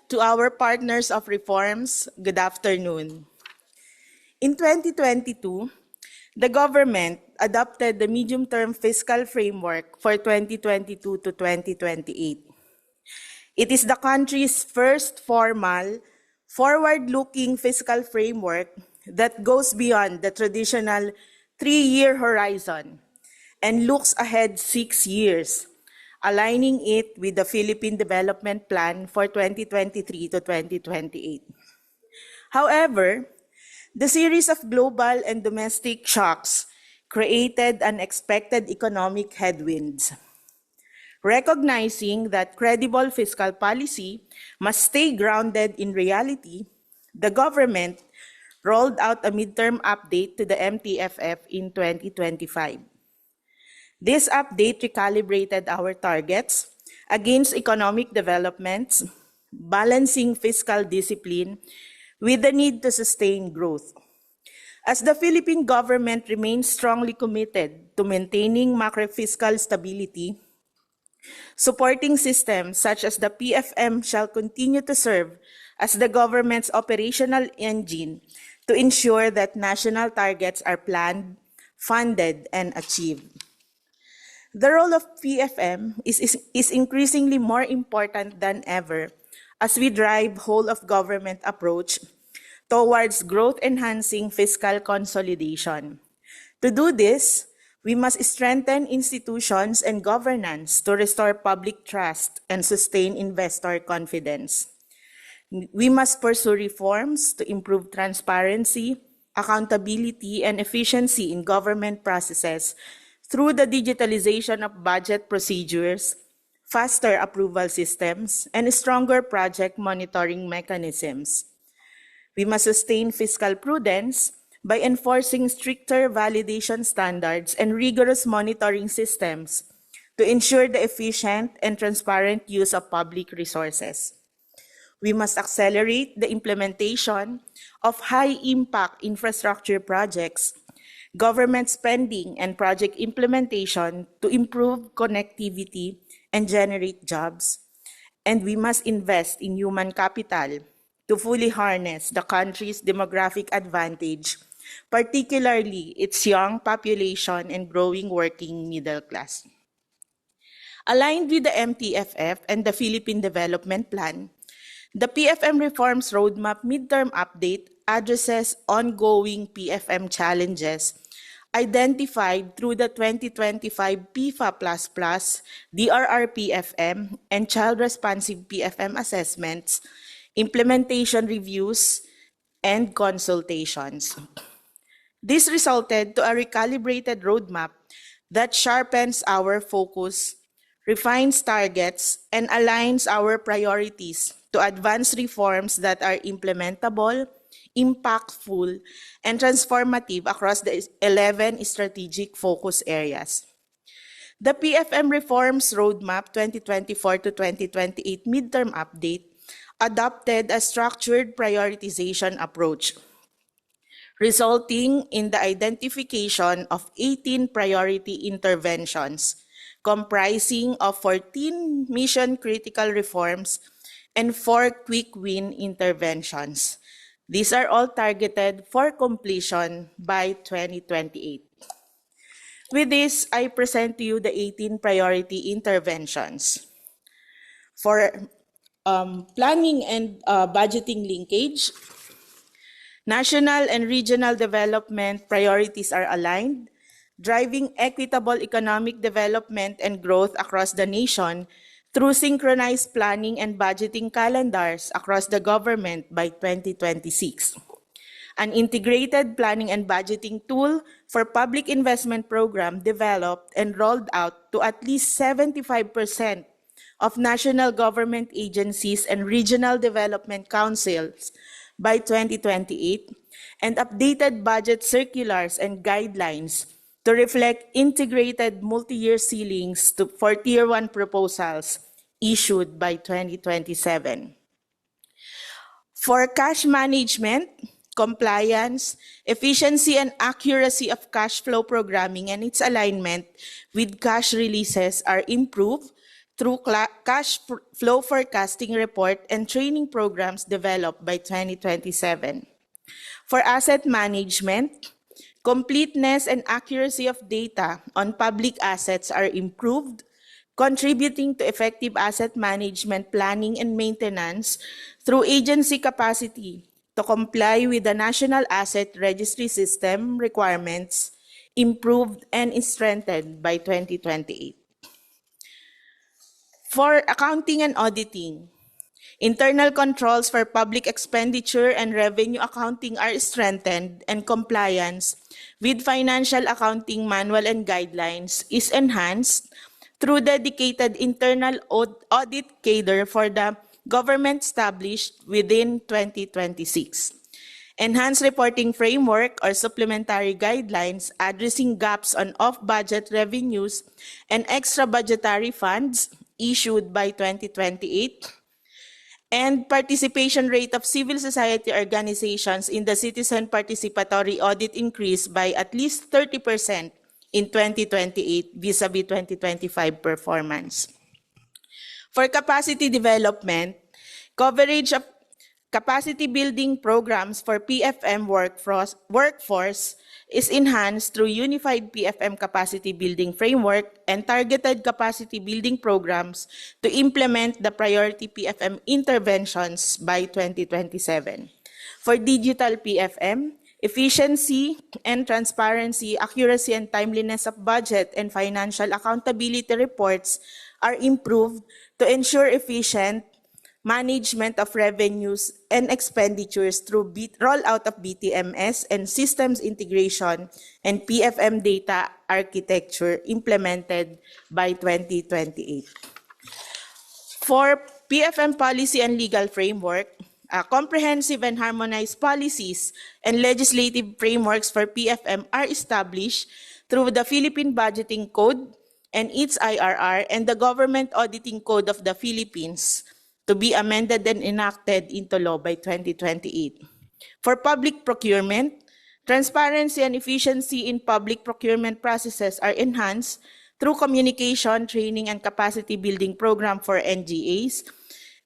I: To our partners of reforms, good afternoon. In 2022, the government adopted the medium-term fiscal framework for 2022 to 2028. It is the country's first formal, forward-looking fiscal framework that goes beyond the traditional 3-year horizon and looks ahead 6 years, aligning it with the Philippine Development Plan for 2023 to 2028. However, the series of global and domestic shocks created unexpected economic headwinds. Recognizing that credible fiscal policy must stay grounded in reality, the government rolled out a midterm update to the MTFF in 2025. This update recalibrated our targets against economic developments, balancing fiscal discipline with the need to sustain growth. As the Philippine government remains strongly committed to maintaining macro-fiscal stability, Supporting systems such as the PFM shall continue to serve as the government's operational engine to ensure that national targets are planned, funded, and achieved. The role of PFM is increasingly more important than ever as we drive whole of government approach towards growth-enhancing fiscal consolidation. To do this, we must strengthen institutions and governance to restore public trust and sustain investor confidence. We must pursue reforms to improve transparency, accountability, and efficiency in government processes through the digitalization of budget procedures, faster approval systems, and stronger project monitoring mechanisms. We must sustain fiscal prudence by enforcing stricter validation standards and rigorous monitoring systems to ensure the efficient and transparent use of public resources. We must accelerate the implementation of high-impact infrastructure projects, government spending, and project implementation to improve connectivity and generate jobs. And we must invest in human capital to fully harness the country's demographic advantage, particularly its young population and growing working middle class. Aligned with the MTFF and the Philippine Development Plan, the PFM Reforms Roadmap Midterm Update addresses ongoing PFM challenges identified through the 2025 PEFA++, DRR-PFM, and Child Responsive PFM assessments, implementation reviews, and consultations. This resulted to a recalibrated roadmap that sharpens our focus, refines targets, and aligns our priorities to advance reforms that are implementable, impactful, and transformative across the 11 strategic focus areas. The PFM Reforms Roadmap 2024 to 2028 Midterm Update adopted a structured prioritization approach, resulting in the identification of 18 priority interventions, comprising of 14 mission-critical reforms and 4 quick-win interventions. These are all targeted for completion by 2028. With this, I present to you the 18 priority interventions. For planning and budgeting linkage, national and regional development priorities are aligned, driving equitable economic development and growth across the nation through synchronized planning and budgeting calendars across the government by 2026. An integrated planning and budgeting tool for public investment program developed and rolled out to at least 75% of national government agencies and regional development councils by 2028, and updated budget circulars and guidelines to reflect integrated multi-year ceilings for Tier 1 proposals issued by 2027. For cash management, compliance, efficiency, and accuracy of cash flow programming and its alignment with cash releases are improved through cash flow forecasting report and training programs developed by 2027. For asset management, completeness and accuracy of data on public assets are improved, contributing to effective asset management planning and maintenance through agency capacity to comply with the National Asset Registry System requirements, improved and strengthened by 2028. For accounting and auditing, internal controls for public expenditure and revenue accounting are strengthened, and compliance with financial accounting manual and guidelines is enhanced through dedicated internal audit cadre for the government established within 2026. Enhanced reporting framework or supplementary guidelines addressing gaps on off-budget revenues and extra budgetary funds issued by 2028, and participation rate of civil society organizations in the citizen participatory audit increased by at least 30% in 2028 vis-a-vis 2025 performance. For capacity development, coverage of capacity building programs for PFM workforce is enhanced through unified PFM capacity building framework and targeted capacity building programs to implement the priority PFM interventions by 2027. For digital PFM, efficiency and transparency, accuracy and timeliness of budget and financial accountability reports are improved to ensure efficient management of revenues and expenditures through rollout of BTMS and systems integration and PFM data architecture implemented by 2028. For PFM policy and legal framework, comprehensive and harmonized policies and legislative frameworks for PFM are established through the Philippine Budgeting Code and its IRR and the Government Auditing Code of the Philippines to be amended and enacted into law by 2028. For public procurement, transparency and efficiency in public procurement processes are enhanced through communication, training, and capacity building program for NGAs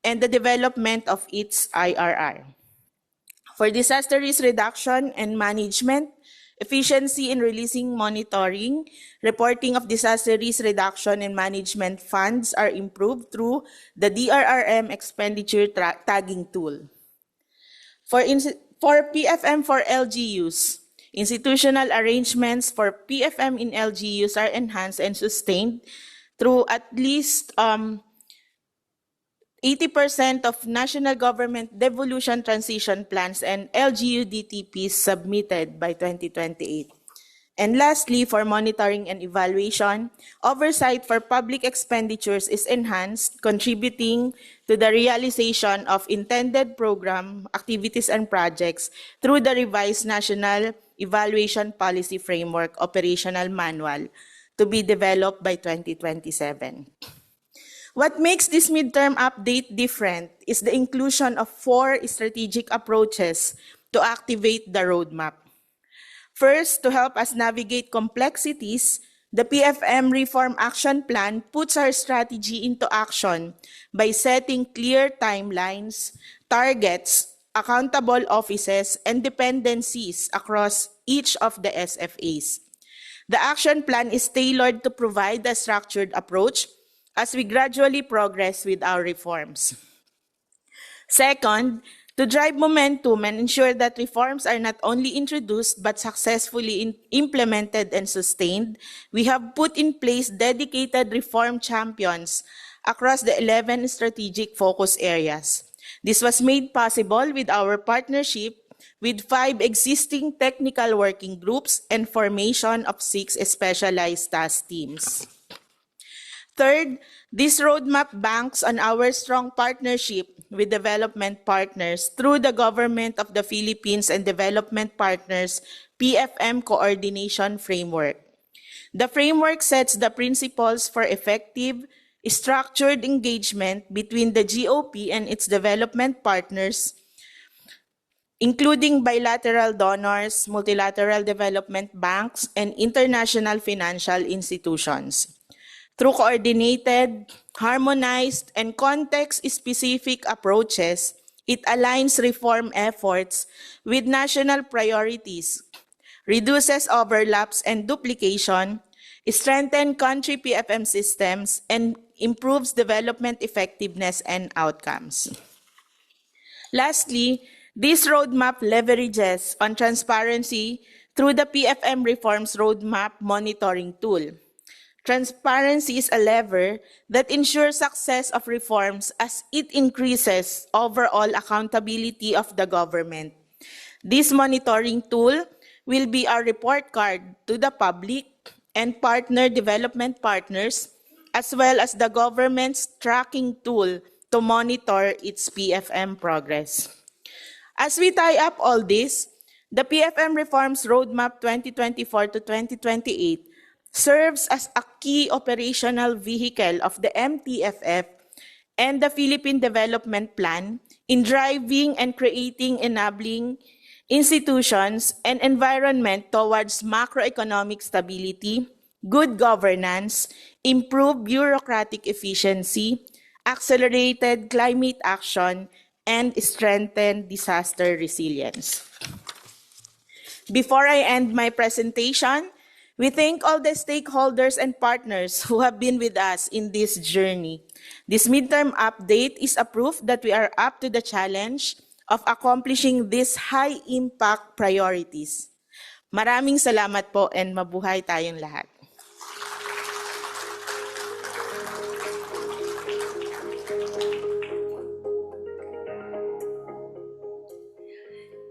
I: and the development of its IRR. For disaster risk reduction and management, efficiency in releasing monitoring, reporting of disaster risk reduction and management funds are improved through the DRRM expenditure tagging tool. For PFM for LGUs, institutional arrangements for PFM in LGUs are enhanced and sustained through at least 80% of national government devolution transition plans and LGU DTPs submitted by 2028. And lastly, for monitoring and evaluation, oversight for public expenditures is enhanced, contributing to the realization of intended program, activities, and projects through the revised National Evaluation Policy Framework Operational Manual to be developed by 2027. What makes this midterm update different is the inclusion of 4 strategic approaches to activate the roadmap. First, to help us navigate complexities, the PFM Reform Action Plan puts our strategy into action by setting clear timelines, targets, accountable offices, and dependencies across each of the SFAs. The action plan is tailored to provide a structured approach as we gradually progress with our reforms. Second, to drive momentum and ensure that reforms are not only introduced but successfully implemented and sustained, we have put in place dedicated reform champions across the 11 strategic focus areas. This was made possible with our partnership with 5 existing technical working groups and formation of 6 specialized task teams. Third, this roadmap banks on our strong partnership with development partners through the Government of the Philippines and Development Partners PFM Coordination Framework. The framework sets the principles for effective, structured engagement between the GOP and its development partners, including bilateral donors, multilateral development banks, and international financial institutions. Through coordinated, harmonized, and context-specific approaches, it aligns reform efforts with national priorities, reduces overlaps and duplication, strengthens country PFM systems, and improves development effectiveness and outcomes. Lastly, this roadmap leverages on transparency through the PFM Reforms Roadmap Monitoring Tool. Transparency is a lever that ensures success of reforms as it increases overall accountability of the government. This monitoring tool will be our report card to the public and partner development partners, as well as the government's tracking tool to monitor its PFM progress. As we tie up all this, the PFM Reforms Roadmap 2024 to 2028 serves as a key operational vehicle of the MTFF and the Philippine Development Plan in driving and creating enabling institutions and environment towards macroeconomic stability, good governance, improved bureaucratic efficiency, accelerated climate action, and strengthened disaster resilience. Before I end my presentation, we thank all the stakeholders and partners who have been with us in this journey. This midterm update is a proof that we are up to the challenge of accomplishing these high-impact priorities. Maraming salamat po and mabuhay tayong lahat.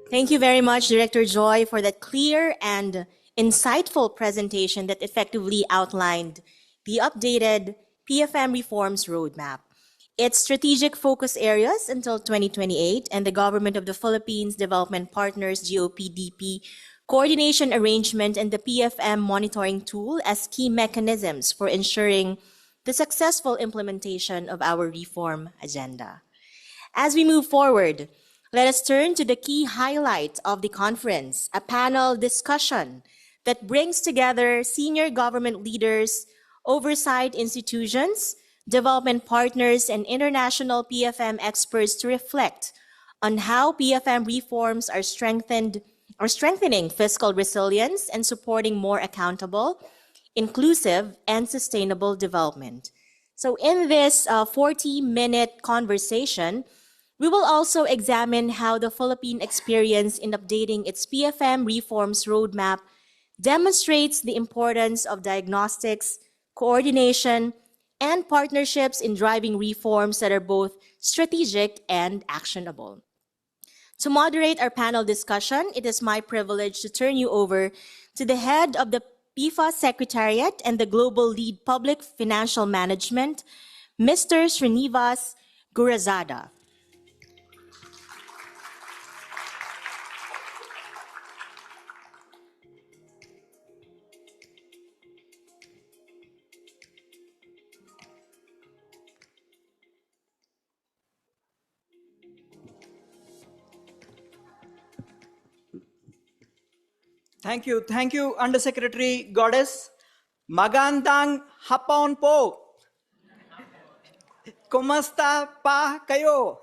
A: Thank you very much, Director Joy, for that clear and insightful presentation that effectively outlined the updated PFM reforms roadmap, its strategic focus areas until 2028, and the Government of the Philippines Development Partners GOPDP coordination arrangement and the PFM monitoring tool as key mechanisms for ensuring the successful implementation of our reform agenda. As we move forward, let us turn to the key highlight of the conference, a panel discussion that brings together senior government leaders, oversight institutions, development partners, and international PFM experts to reflect on how PFM reforms are strengthening fiscal resilience and supporting more accountable, inclusive, and sustainable development. So in this 40-minute conversation, we will also examine how the Philippine experience in updating its PFM reforms roadmap demonstrates the importance of diagnostics, coordination, and partnerships in driving reforms that are both strategic and actionable. To moderate our panel discussion, it is my privilege to turn you over to the head of the PEFA Secretariat and the Global Lead Public Financial Management, Mr. Srinivas Gurazada.
J: Thank you, Undersecretary Goddess. Magandang hapon po. Kumusta pa kayo?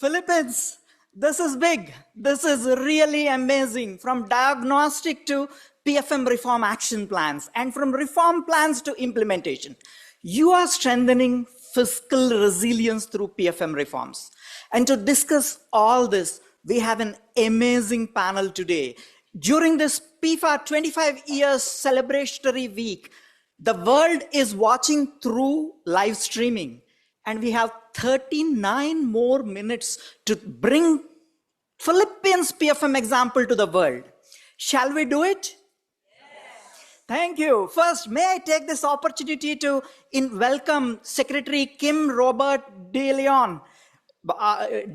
J: Philippines, this is big. This is really amazing. From diagnostic to PFM reform action plans, and from reform plans to implementation. You are strengthening fiscal resilience through PFM reforms. And to discuss all this, we have an amazing panel today. During this PEFA 25 years celebratory week, the world is watching through live streaming, and we have 39 more minutes to bring Philippines PFM example to the world. Shall we do it? Yes. Thank you. First, may I take this opportunity to welcome Secretary Kim Robert De Leon,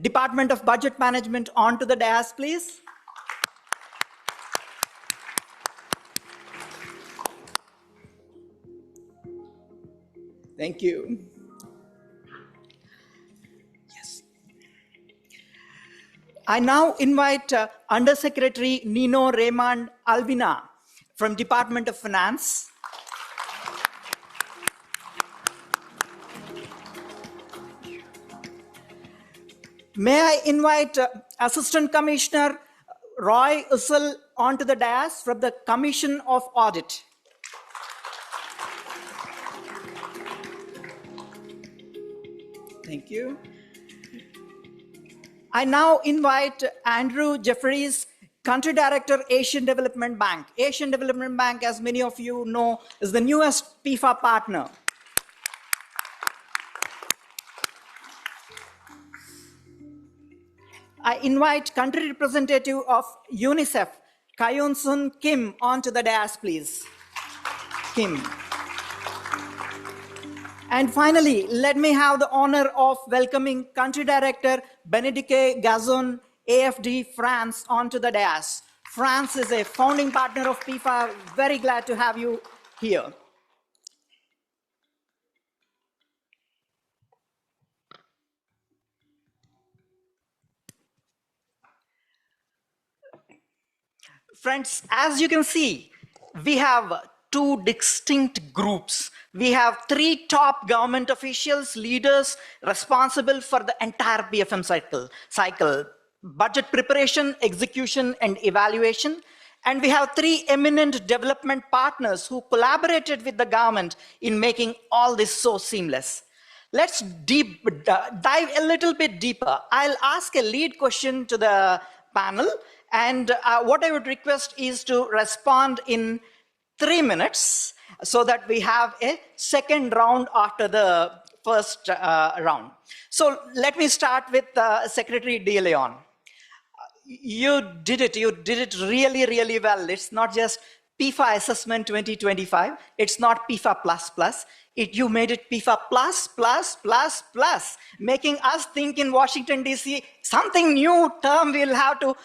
J: Department of Budget Management, onto the dais, please. Thank you. Yes. I now invite Undersecretary Nino Raymond Alvina from Department of Finance. May I invite Assistant Commissioner Roy Ussel onto the dais from the Commission of Audit. Thank you. I now invite Andrew Jeffries, Country Director, Asian Development Bank. Asian Development Bank, as many of you know, is the newest PEFA partner. I invite country representative of UNICEF, Kayun Sun Kim, onto the dais, please. Kim. And finally, let me have the honor of welcoming Country Director Benedict Gazon, AFD France, onto the dais. France is a founding partner of PEFA. Very glad to have you here. Friends, as you can see, we have two distinct groups. We have three top government officials, leaders responsible for the entire PFM cycle, budget preparation, execution, and evaluation. And we have three eminent development partners who collaborated with the government in making all this so seamless. Let's dive a little bit deeper. I'll ask a lead question to the panel, and what I would request is to respond in 3 minutes so that we have a second round after the first round. So let me start with Secretary De Leon. You did it really, really well. It's not just PEFA assessment 2025. It's not PEFA plus plus. You made it PEFA plus plus plus plus, making us think in Washington, DC, something new term we'll have to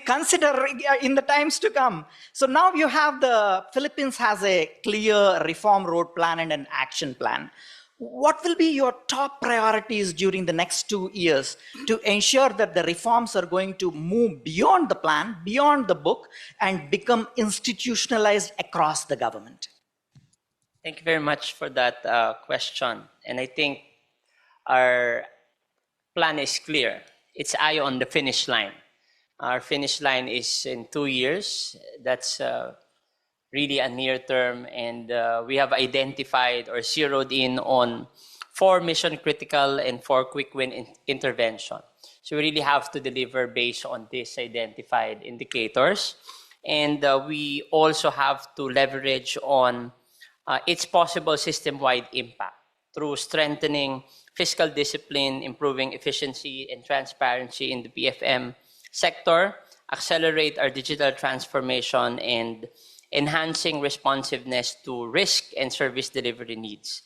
J: consider in the times to come. So now you have the Philippines has a clear reform road plan and an action plan. What will be your top priorities during the next 2 years to ensure that the reforms are going to move beyond the plan, beyond the book, and become institutionalized across the government?
G: Thank you very much for that question. And I think our plan is clear. It's eye on the finish line. Our finish line is in 2 years. That's really a near term, and we have identified or zeroed in on 4 mission critical and 4 quick win intervention. So we really have to deliver based on these identified indicators. And we also have to leverage on its possible system-wide impact through strengthening fiscal discipline, improving efficiency and transparency in the PFM sector, accelerate our digital transformation, and enhancing responsiveness to risk and service delivery needs.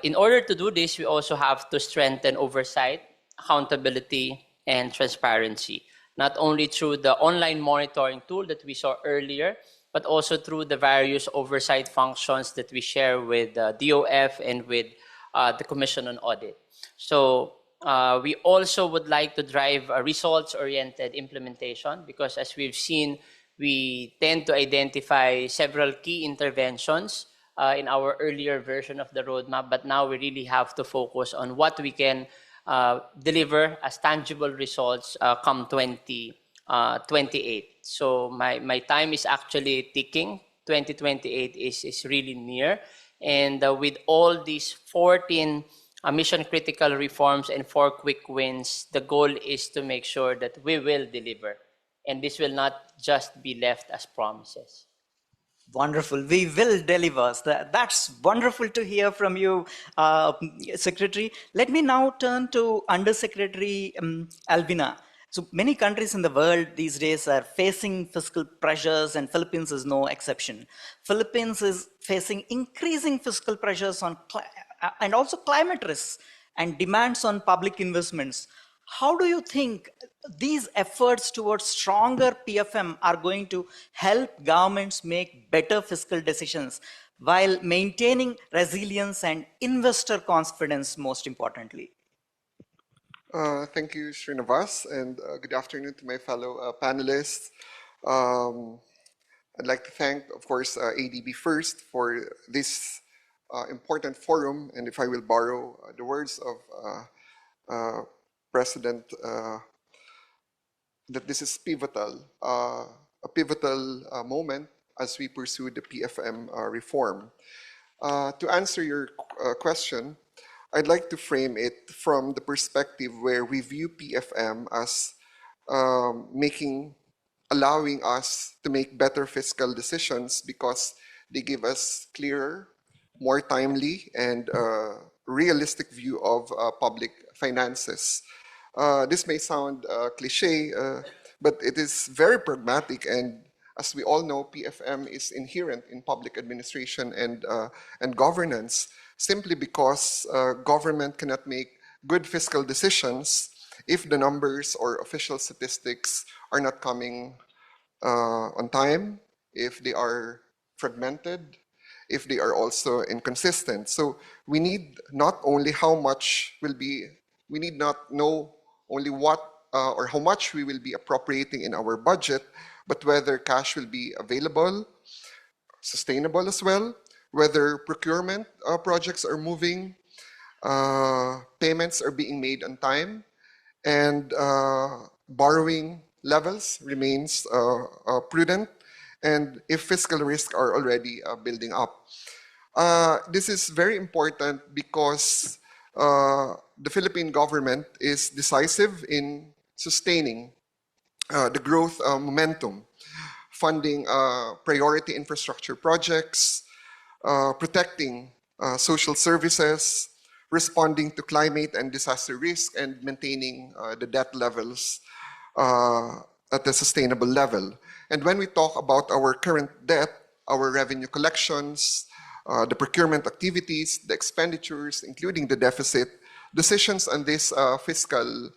G: In order to do this, we also have to strengthen oversight, accountability, and transparency, not only through the online monitoring tool that we saw earlier, but also through the various oversight functions that we share with DOF and with the Commission on Audit. So we also would like to drive a results-oriented implementation because, as we've seen, we tend to identify several key interventions in our earlier version of the roadmap, but now we really have to focus on what we can deliver as tangible results come 2028. So my time is actually ticking. 2028 is really near. And with all these 14 mission critical reforms and 4 quick wins, the goal is to make sure that we will deliver. And this will not just be left as promises.
J: Wonderful. We will deliver. That's wonderful to hear from you, Secretary. Let me now turn to Undersecretary Alvina. So many countries in the world these days are facing fiscal pressures, and Philippines is no exception. Philippines is facing increasing fiscal pressures on and also climate risks and demands on public investments. How do you think these efforts towards stronger PFM are going to help governments make better fiscal decisions while maintaining resilience and investor confidence, most importantly?
K: Thank you, Srinivas, and good afternoon to my fellow panelists. I'd like to thank, of course, ADB first for this important forum, and if I will borrow the words of President, that this is pivotal, a pivotal moment as we pursue the PFM reform. To answer your question, I'd like to frame it from the perspective where we view PFM as allowing us to make better fiscal decisions because they give us clearer, more timely, and realistic view of public finances. This may sound cliche, but it is very pragmatic, and as we all know, PFM is inherent in public administration and governance, simply because government cannot make good fiscal decisions if the numbers or official statistics are not coming on time, if they are fragmented, if they are also inconsistent. So we need not only we need not know only what or how much we will be appropriating in our budget, but whether cash will be available, sustainable as well, whether procurement projects are moving, payments are being made on time, and borrowing levels remains prudent, and if fiscal risks are already building up. This is very important because the Philippine government is decisive in sustaining the growth momentum, funding priority infrastructure projects, protecting social services, responding to climate and disaster risk, and maintaining the debt levels uh, at a sustainable level. And when we talk about our current debt, our revenue collections, the procurement activities, the expenditures, including the deficit, decisions on these fiscal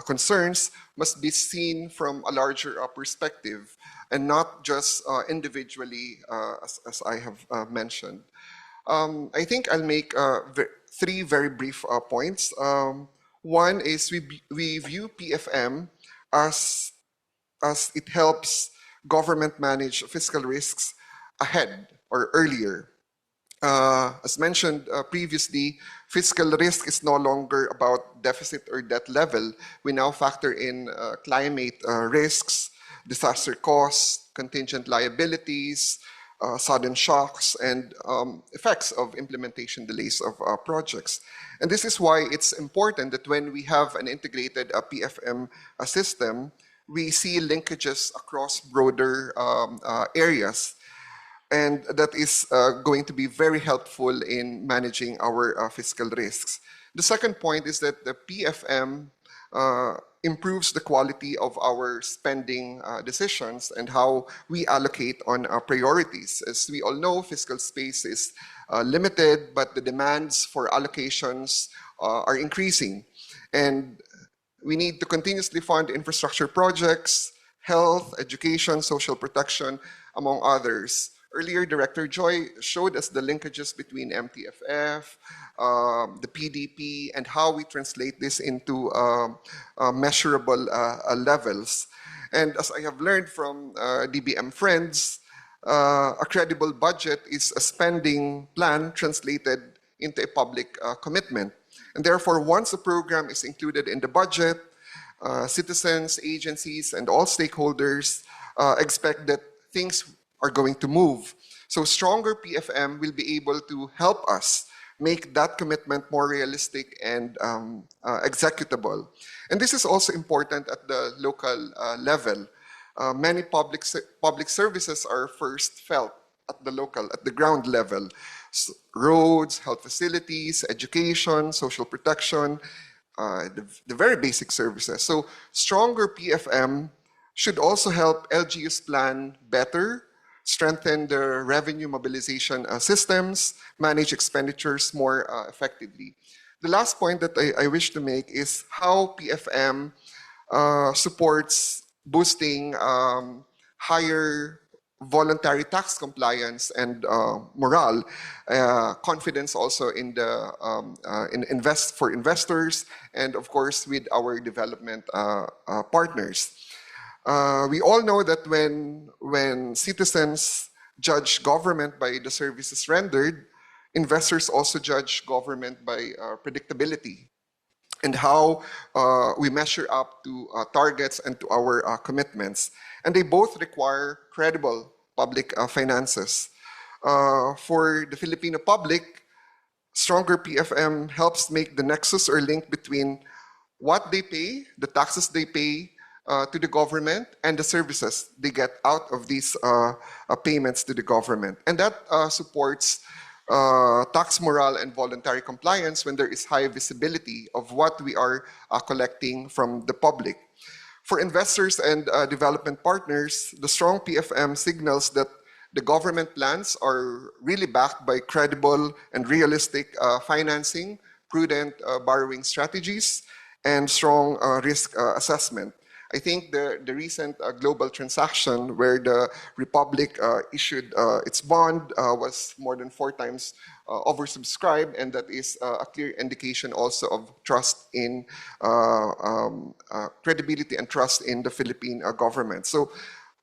K: concerns must be seen from a larger perspective and not just individually, as I have mentioned. I think I'll make three very brief points. One is we view PFM as, as it helps government manage fiscal risks ahead or earlier. As mentioned previously, fiscal risk is no longer about deficit or debt level. We now factor in climate risks, disaster costs, contingent liabilities, sudden shocks, and effects of implementation delays of projects. And this is why it's important that when we have an integrated PFM system, we see linkages across broader areas, and that is going to be very helpful in managing our fiscal risks. The second point is that the PFM improves the quality of our spending decisions and how we allocate on priorities. As we all know, fiscal space is limited, but the demands for allocations are increasing. And we need to continuously fund infrastructure projects, health, education, social protection, among others. Earlier, Director Joy showed us the linkages between MTFF, the PDP, and how we translate this into measurable levels. And as I have learned from DBM friends, a credible budget is a spending plan translated into a public commitment. And therefore, once a program is included in the budget, citizens, agencies, and all stakeholders expect that things are going to move. So stronger PFM will be able to help us make that commitment more realistic and executable. And this is also important at the local level. Many public services are first felt at the ground level. So roads, health facilities, education, social protection, the very basic services. So stronger PFM should also help LGUs plan better, strengthen the revenue mobilization systems, manage expenditures more effectively. The last point that I wish to make is how PFM supports boosting higher voluntary tax compliance and morale, confidence also in the for investors, and of course with our development partners. We all know that when citizens judge government by the services rendered, investors also judge government by predictability and how we measure up to targets and to our commitments. And they both require credible public finances. For the Filipino public, stronger PFM helps make the nexus or link between what they pay, the taxes they pay to the government, and the services they get out of these payments to the government. And that supports tax morale and voluntary compliance when there is high visibility of what we are collecting from the public. For investors and development partners, the strong PFM signals that the government plans are really backed by credible and realistic financing, prudent borrowing strategies, and strong risk assessment. I think the recent global transaction where the Republic issued its bond was more than 4 times oversubscribed, and that is a clear indication also of trust in credibility and trust in the Philippine government. So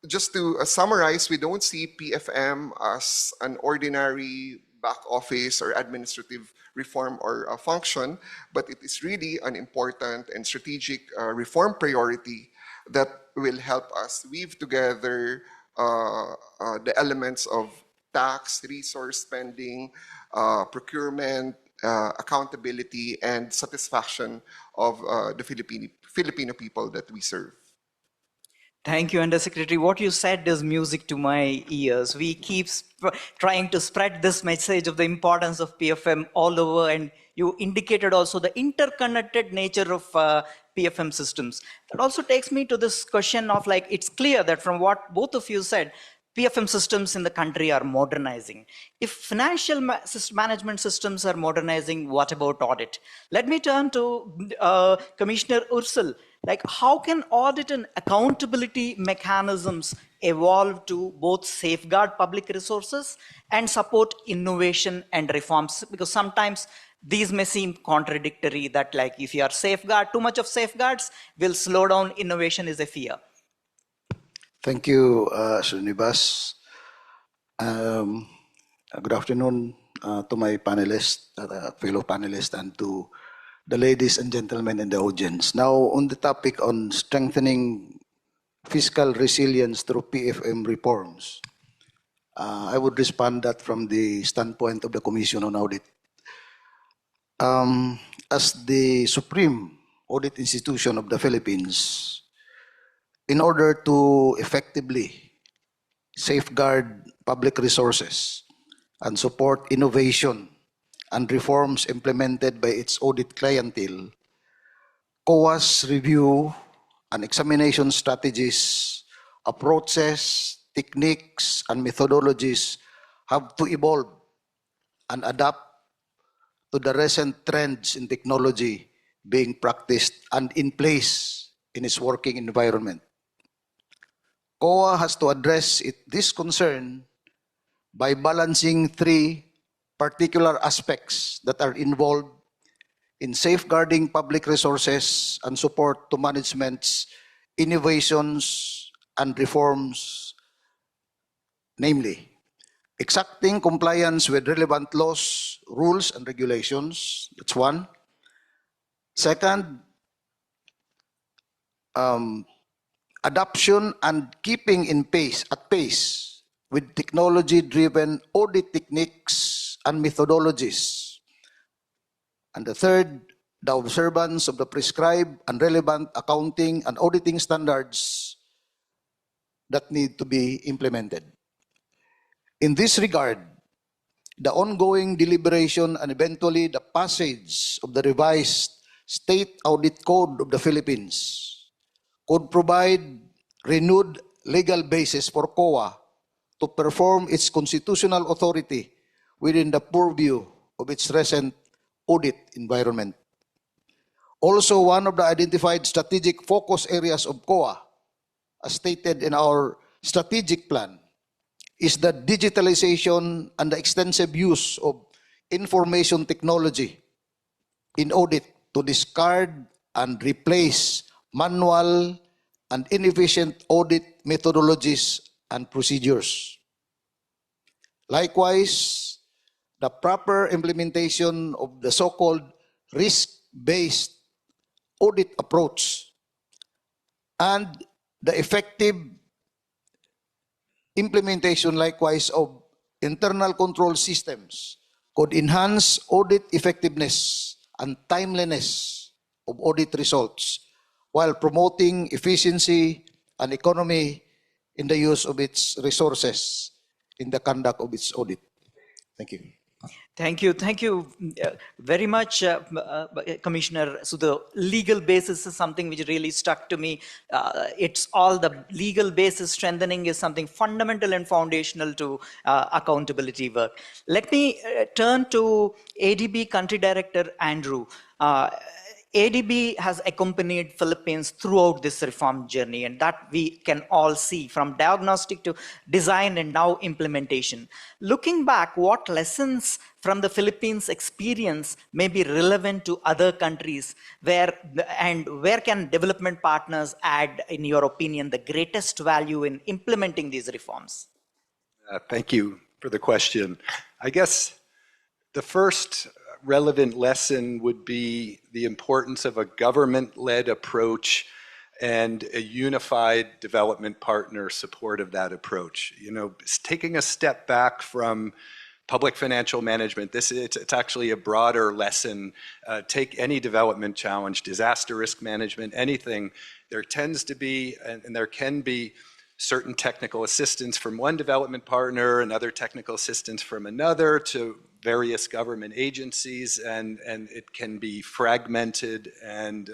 K: just to summarize, we don't see PFM as an ordinary back office or administrative reform or function, but it is really an important and strategic reform priority that will help us weave together the elements of tax, resource spending, procurement, accountability, and satisfaction of the Filipino people that we serve.
J: Thank you, Undersecretary. What you said is music to my ears. We keep trying to spread this message of the importance of PFM all over, and you indicated also the interconnected nature of PFM systems. That also takes me to this question of, like, it's clear that from what both of you said, PFM systems in the country are modernizing. If financial management systems are modernizing, what about audit? Let me turn to Commissioner Ursel. Like, how can audit and accountability mechanisms evolve to both safeguard public resources and support innovation and reforms? Because sometimes these may seem contradictory, that like if you are too much of safeguards will slow down innovation is a fear.
L: Thank you, Srinivas. Good afternoon to my panelists, fellow panelists, and to the ladies and gentlemen in the audience. Now, on the topic on strengthening fiscal resilience through PFM reforms, I would respond that from the standpoint of the Commission on Audit. As the supreme audit institution of the Philippines, in order to effectively safeguard public resources and support innovation and reforms implemented by its audit clientele, COA's review and examination strategies, approaches, techniques, and methodologies have to evolve and adapt to the recent trends in technology being practiced and in place in its working environment. COA has to address this concern by balancing three particular aspects that are involved in safeguarding public resources and support to management's innovations and reforms, namely, exacting compliance with relevant laws, rules, and regulations. That's one. Second, adoption and keeping at pace with technology-driven audit techniques and methodologies. And the third, the observance of the prescribed and relevant accounting and auditing standards that need to be implemented. In this regard, the ongoing deliberation and eventually the passage of the revised State Audit Code of the Philippines could provide renewed legal basis for COA to perform its constitutional authority within the purview of its recent audit environment. Also, one of the identified strategic focus areas of COA, as stated in our strategic plan, is the digitalization and the extensive use of information technology in audit to discard and replace manual and inefficient audit methodologies and procedures. Likewise, the proper implementation of the so-called risk-based audit approach and the effective implementation, likewise, of internal control systems could enhance audit effectiveness and timeliness of audit results while promoting efficiency and economy in the use of its resources in the conduct of its audit. Thank you.
J: Thank you. Thank you very much, Commissioner. So the legal basis is something which really stuck to me. It's all the legal basis strengthening is something fundamental and foundational to accountability work. Let me turn to ADB Country Director Andrew. ADB has accompanied Philippines throughout this reform journey, and that we can all see from diagnostic to design and now implementation. Looking back, what lessons from the Philippines experience may be relevant to other countries? Where can development partners add, in your opinion, the greatest value in implementing these reforms?
M: Thank you for the question. I guess the first relevant lesson would be the importance of a government-led approach and a unified development partner support of that approach. You know, taking a step back from public financial management, it's actually a broader lesson. Take any development challenge, disaster risk management, anything. There tends to be, and there can be, certain technical assistance from one development partner and other technical assistance from another to various government agencies, and it can be fragmented and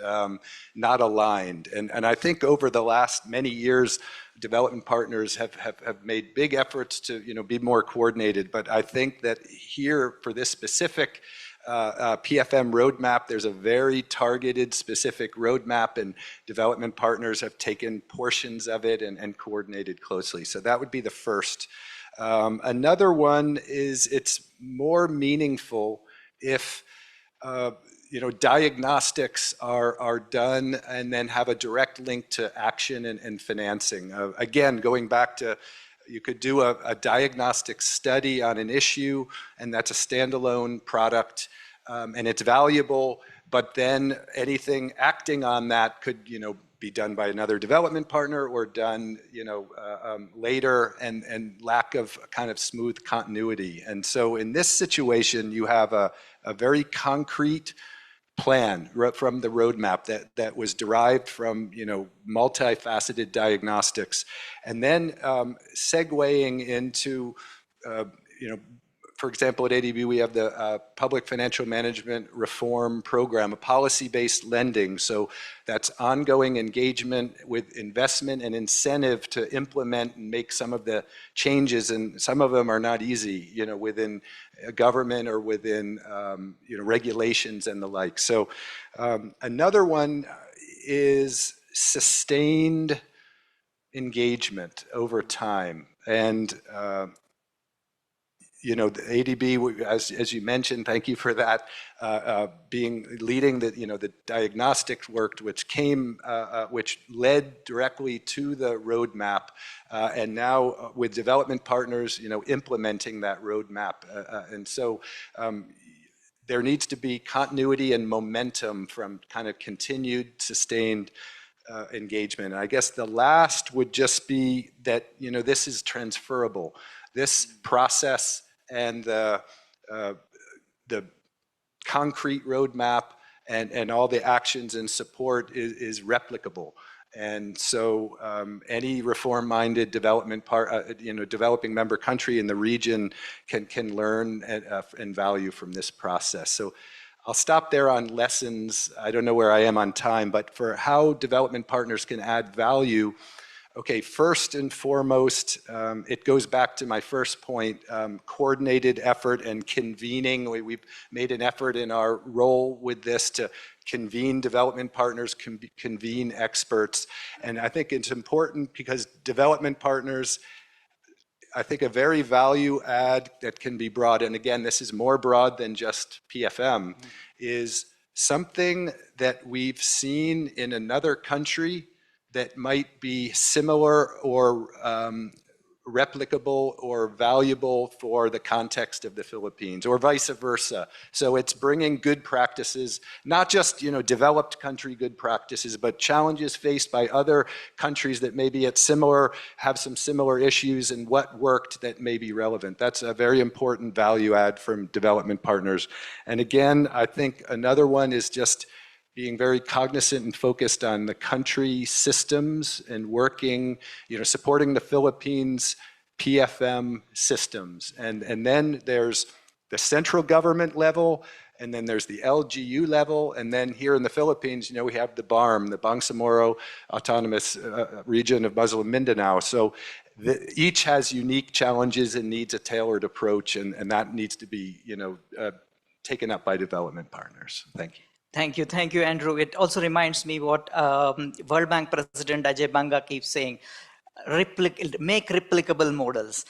M: not aligned. And I think over the last many years, development partners have made big efforts to be more coordinated. But I think that here, for this specific PFM roadmap, there's a very targeted, specific roadmap, and development partners have taken portions of it and coordinated closely. So that would be the first. Another one is it's more meaningful if diagnostics are done and then have a direct link to action and financing. Again, going back to, you could do a diagnostic study on an issue, and that's a standalone product, and it's valuable, but then anything acting on that could be done by another development partner or done later, and lack of kind of smooth continuity. And so in this situation, you have a very concrete plan from the roadmap that was derived from multifaceted diagnostics, and then segueing into for example, at ADB, we have the Public Financial Management Reform Program, a policy-based lending. So that's ongoing engagement with investment and incentive to implement and make some of the changes, and some of them are not easy, within government or within regulations and the like. So another one is sustained engagement over time. And the ADB, as you mentioned, thank you for that, leading the diagnostics work, which led directly to the roadmap, and now with development partners, implementing that roadmap, and so there needs to be continuity and momentum from kind of continued, sustained engagement. And I guess the last would just be that this is transferable. This process and the concrete roadmap and all the actions and support is replicable. And so any reform-minded developing member country in the region can learn and value from this process. So I'll stop there on lessons. I don't know where I am on time, but for how development partners can add value, okay, first and foremost, it goes back to my first point, coordinated effort and convening. We've made an effort in our role with this to convene development partners, convene experts. And I think it's important because development partners, I think a very value add that can be brought, and again, this is more broad than just PFM, is something that we've seen in another country that might be similar or replicable or valuable for the context of the Philippines, or vice versa. So it's bringing good practices, not just developed country good practices, but challenges faced by other countries that maybe have some similar issues, and what worked that may be relevant. That's a very important value add from development partners. And again, I think another one is just being very cognizant and focused on the country systems and working, supporting the Philippines PFM systems. And then there's the central government level, and then there's the LGU level, and then here in the Philippines, we have the BARM, the Bangsamoro Autonomous Region of Muslim Mindanao. So each has unique challenges and needs a tailored approach, and that needs to be, taken up by development partners. Thank you.
J: Thank you, Andrew. It also reminds me what World Bank President Ajay Banga keeps saying: make replicable models.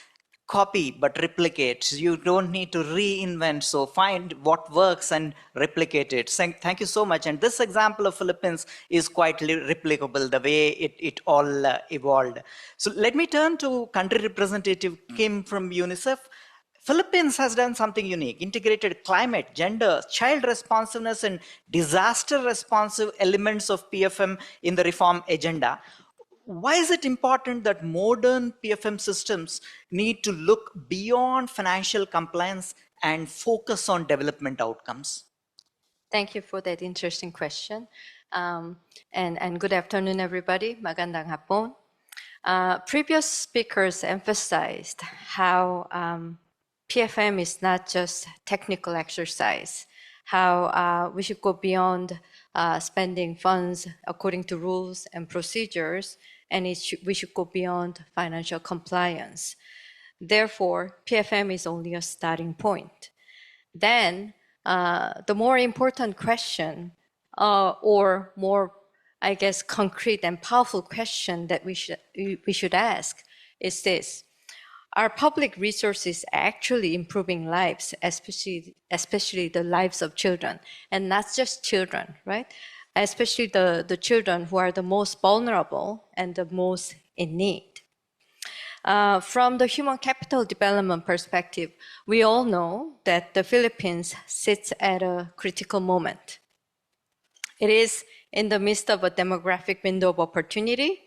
J: copy but replicate. You don't need to reinvent. So find what works and replicate it. Thank you so much. And this example of Philippines is quite replicable, the way it all evolved. So let me turn to country representative Kim from UNICEF. Philippines has done something unique, integrated climate, gender, child responsiveness, and disaster responsive elements of PFM in the reform agenda. Why is it important that modern PFM systems need to look beyond financial compliance and focus on development outcomes?
N: Thank you for that interesting question. And good afternoon, everybody. Magandang hapon. Previous speakers emphasized how PFM is not just technical exercise, how we should go beyond spending funds according to rules and procedures, and we should go beyond financial compliance. Therefore, PFM is only a starting point. Then, the more important question, or more, I guess, concrete and powerful question that we should ask is this: are public resources actually improving lives, especially the lives of children, and not just children, right? Especially the children who are the most vulnerable and the most in need. From the human capital development perspective, we all know that the Philippines sits at a critical moment. It is in the midst of a demographic window of opportunity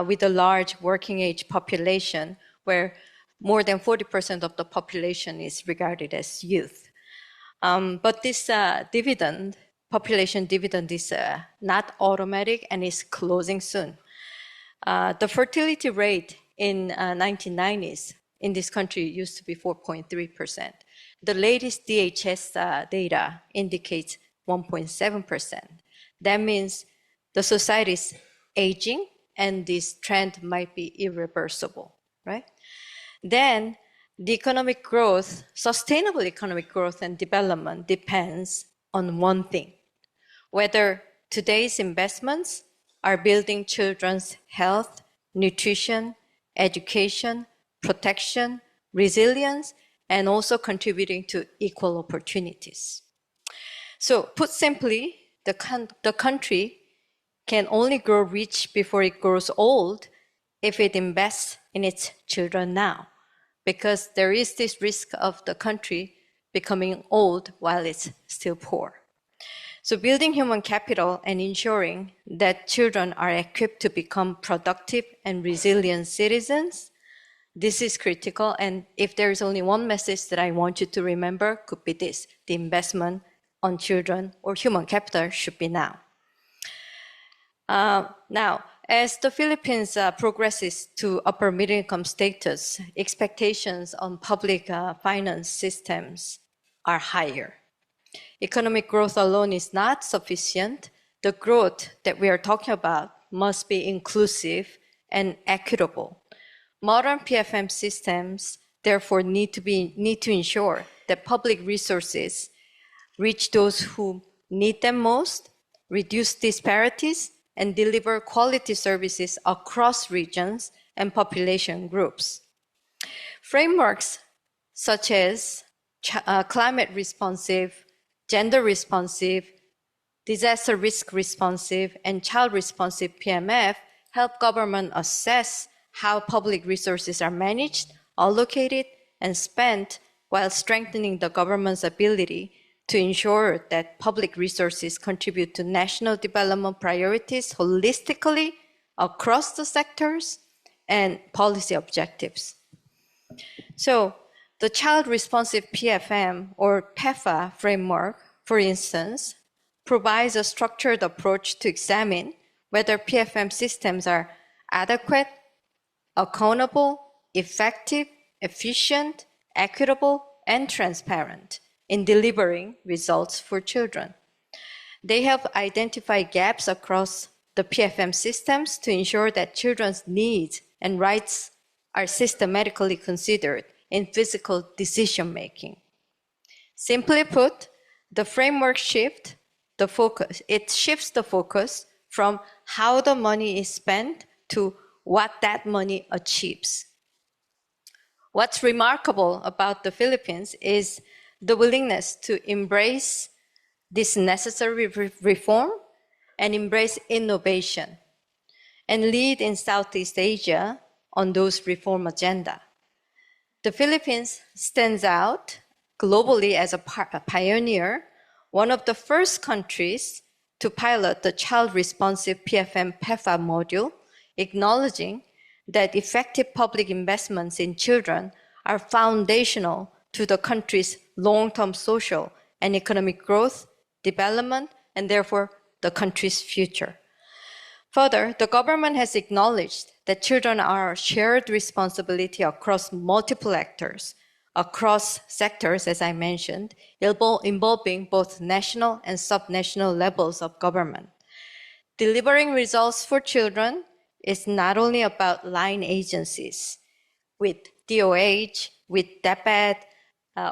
N: with a large working age population where more than 40% of the population is regarded as youth. But this population dividend is not automatic and is closing soon. The fertility rate in 1990s in this country used to be 4.3%. The latest DHS data indicates 1.7%. That means the society is aging and this trend might be irreversible, right? Then the economic growth, sustainable economic growth and development depends on one thing: whether today's investments are building children's health, nutrition, education, protection, resilience, and also contributing to equal opportunities. So put simply, the country can only grow rich before it grows old if it invests in its children now, because there is this risk of the country becoming old while it's still poor. So building human capital and ensuring that children are equipped to become productive and resilient citizens, this is critical. And if there is only one message that I want you to remember, could be this: the investment on children or human capital should be now. Now, as the Philippines progresses to upper middle income status, expectations on public finance systems are higher. Economic growth alone is not sufficient. The growth that we are talking about must be inclusive and equitable. Modern PFM systems therefore need to ensure that public resources reach those who need them most, reduce disparities, and deliver quality services across regions and population groups. Frameworks such as climate responsive, gender responsive, disaster risk responsive, and child responsive PMF help government assess how public resources are managed, allocated, and spent while strengthening the government's ability to ensure that public resources contribute to national development priorities holistically across the sectors and policy objectives. So the Child Responsive PFM or PEFA framework, for instance, provides a structured approach to examine whether PFM systems are adequate, accountable, effective, efficient, equitable, and transparent in delivering results for children. They help identify gaps across the PFM systems to ensure that children's needs and rights are systematically considered in physical decision-making. Simply put, the framework shifts the focus from how the money is spent to what that money achieves. What's remarkable about the Philippines is the willingness to embrace this necessary reform and embrace innovation and lead in Southeast Asia on those reform agenda. The Philippines stands out globally as a pioneer, one of the first countries to pilot the child-responsive PFM PEFA module, acknowledging that effective public investments in children are foundational to the country's long-term social and economic growth, development, and therefore the country's future. Further, the government has acknowledged that children are a shared responsibility across multiple actors, across sectors, as I mentioned, involving both national and subnational levels of government. Delivering results for children is not only about line agencies with DOH, with DEPED,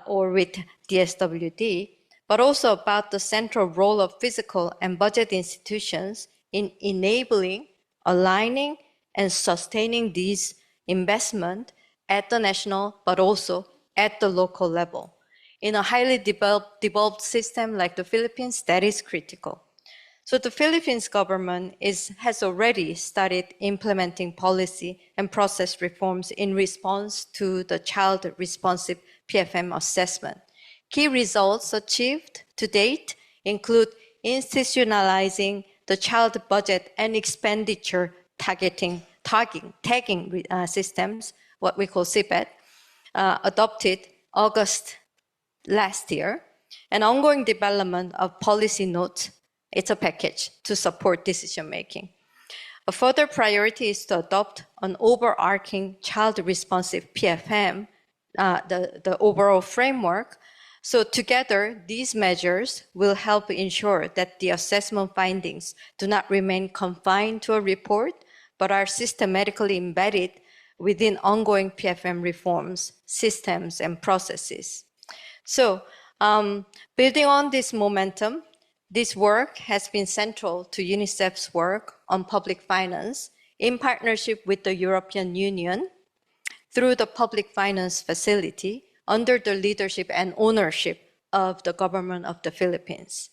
N: or with DSWD, but also about the central role of physical and budget institutions in enabling, aligning, and sustaining these investments at the national, but also at the local level. In a highly developed system like the Philippines, that is critical. So the Philippines government has already started implementing policy and process reforms in response to the child-responsive PFM assessment. Key results achieved to date include institutionalizing the child budget and expenditure tagging systems, what we call CPET, adopted August last year, and ongoing development of policy notes. It's a package to support decision-making. A further priority is to adopt an overarching child-responsive PFM, the overall framework. So together, these measures will help ensure that the assessment findings do not remain confined to a report, but are systematically embedded within ongoing PFM reforms, systems, and processes. So, building on this momentum, this work has been central to UNICEF's work on public finance in partnership with the European Union through the Public Finance Facility under the leadership and ownership of the government of the Philippines.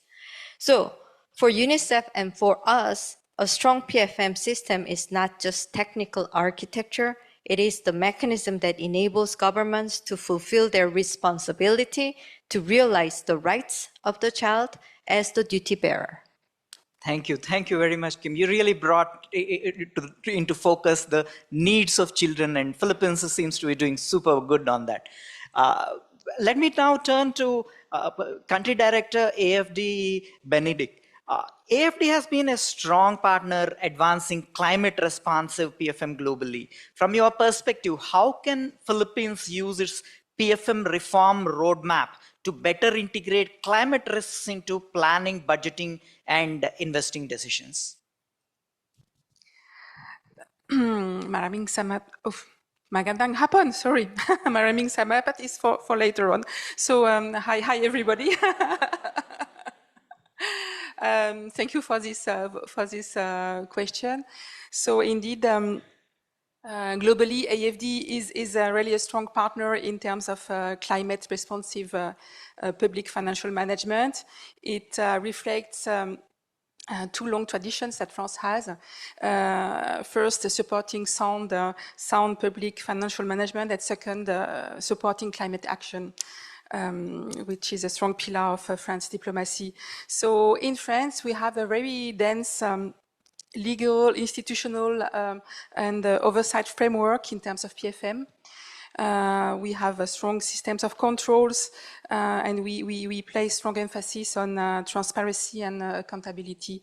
N: So, for UNICEF and for us, a strong PFM system is not just technical architecture, it is the mechanism that enables governments to fulfill their responsibility to realize the rights of the child as the duty bearer.
J: Thank you. Thank you very much, Kim. You really brought into focus the needs of children, and Philippines seems to be doing super good on that. Let me now turn to Country Director AFD Benedict. AFD has been a strong partner advancing climate responsive PFM globally. From your perspective, how can Philippines use its PFM reform roadmap to better integrate climate risks into planning, budgeting, and investing decisions?
O: Maraming magandang hapon, sorry. Maraming salamat is for later on. So, hi everybody. Thank you for this question. So indeed, globally, AFD is really a strong partner in terms of climate responsive public financial management. It reflects two long traditions that France has. First, supporting sound public financial management, and second, supporting climate action. Which is a strong pillar of French diplomacy. So in France, we have a very dense legal, institutional, and oversight framework in terms of PFM. We have strong systems of controls, and we place strong emphasis on transparency and accountability.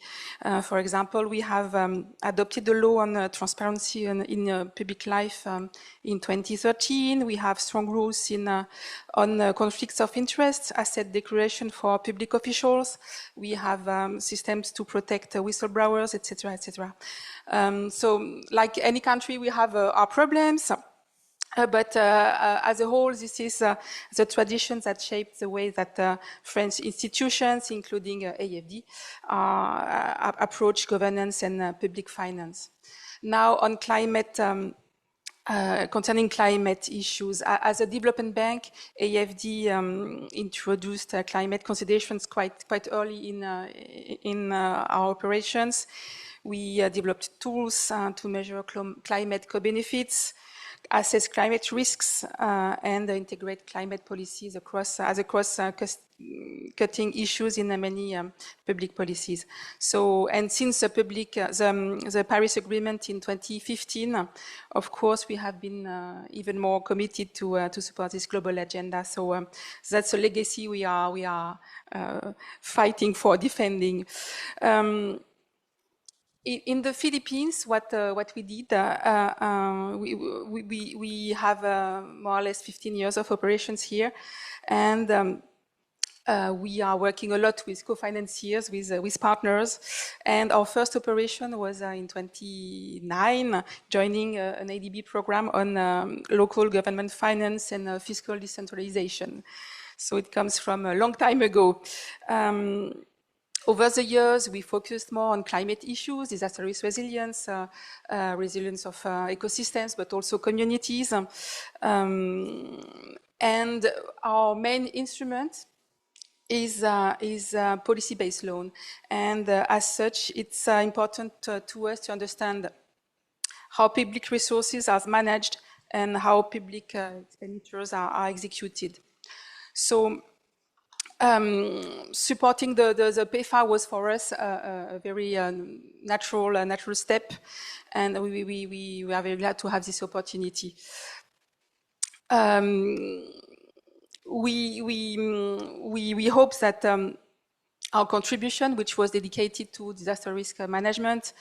O: For example, we have adopted the law on transparency in public life in 2013. We have strong rules on conflicts of interest, asset declaration for public officials. We have systems to protect whistleblowers, etc., etc. So, like any country, we have our problems. But as a whole, this is the traditions that shape the way that French institutions, including AFD, approach governance and public finance. Now, on climate concerning climate issues. As a development bank, AFD introduced climate considerations quite early in our operations. We developed tools to measure climate co-benefits, assess climate risks, and integrate climate policies across cutting issues in many public policies. So, and since the Paris Agreement in 2015, of course, we have been even more committed to support this global agenda. So that's a legacy we are fighting for, defending. In the Philippines, what we did, we have more or less 15 years of operations here, and we are working a lot with co-financiers, with partners, and our first operation was in 2009, joining an ADB program on local government finance and fiscal decentralization. So it comes from a long time ago. Over the years, we focused more on climate issues, disaster risk resilience, resilience of ecosystems, but also communities. And our main instrument is policy-based loan. And as such, it's important to us to understand how public resources are managed and how public expenditures are executed. So supporting the PEFA was for us a very natural step, and we are very glad to have this opportunity. We hope that our contribution, which was dedicated to disaster risk management,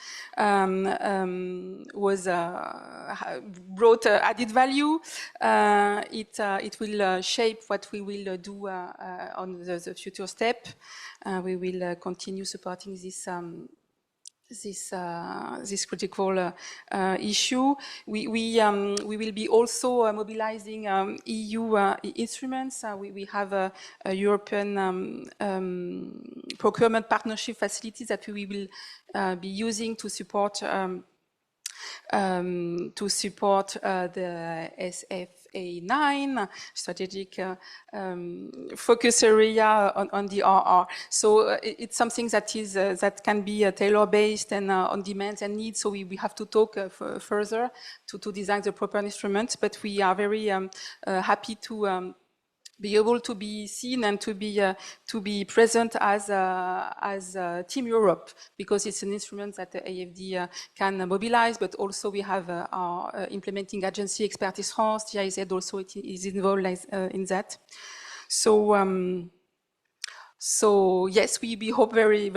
O: brought added value. It will shape what we will do on the future step. We will continue supporting this critical issue. We will be also mobilizing EU instruments. We have a European procurement partnership facilities that we will be using to support the SFA9 strategic focus area on the RR. So it's something that is that can be tailor-based and on demand and needs. So we have to talk further to design the proper instruments. But we are very happy to be able to be seen and to be present as Team Europe, because it's an instrument that the AFD can mobilize, but also we have our implementing agency Expertise France, GIZ also is involved in that. So yes, we hope very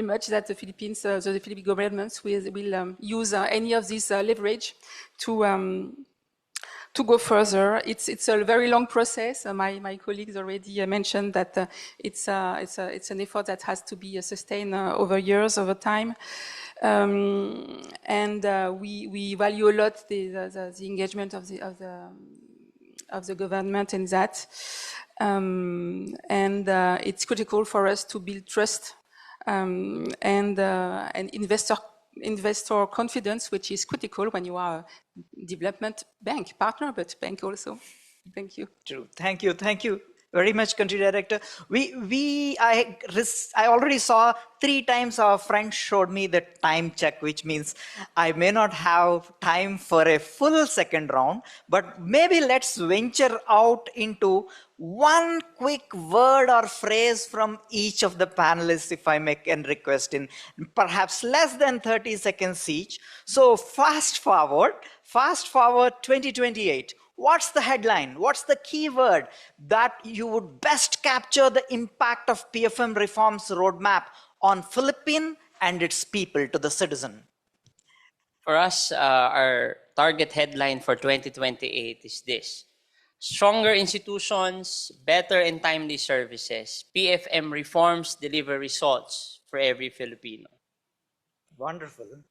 O: much that the Philippines, the Philippine governments will use any of this leverage to go further. It's a very long process. My colleagues already mentioned that it's an effort that has to be sustained over years, over time. And we value a lot the engagement of the government in that. And it's critical for us to build trust and investor confidence, which is critical when you are a development bank partner, but bank also. Thank you.
J: True. Thank you very much, Country Director. I already saw 3 times our friend showed me the time check, which means I may not have time for a full second round, but maybe let's venture out into one quick word or phrase from each of the panelists, if I can request, in perhaps less than 30 seconds each. So fast forward 2028. What's the headline? What's the key word that you would best capture the impact of PFM reforms roadmap on Philippines and its people to the citizen?
G: For us, our target headline for 2028 is this: stronger institutions, better and timely services. PFM reforms deliver results for every Filipino.
J: Wonderful.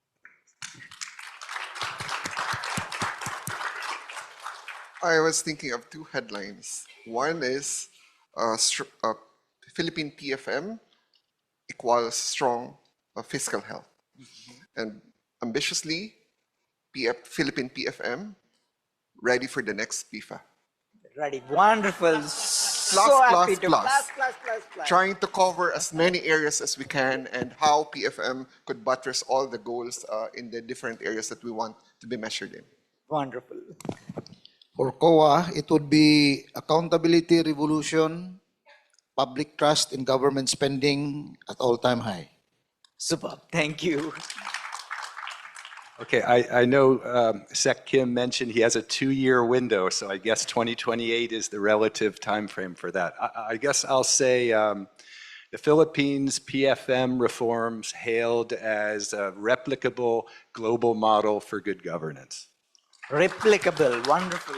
K: I was thinking of 2 headlines. One is Philippine PFM equals strong fiscal health. And ambitiously, Philippine PFM ready for the next PEFA.
J: Ready. Wonderful. So happy to plus.
K: Trying to cover as many areas as we can and how PFM could buttress all the goals in the different areas that we want to be measured in.
J: Wonderful.
L: For COA, it would be accountability revolution, public trust in government spending at all-time high.
J: Superb. Thank you.
M: Okay, I know Sec Kim mentioned he has a 2-year window, so I guess 2028 is the relative time frame for that. I guess I'll say the Philippines PFM reforms hailed as a replicable global model for good governance.
J: Replicable, wonderful.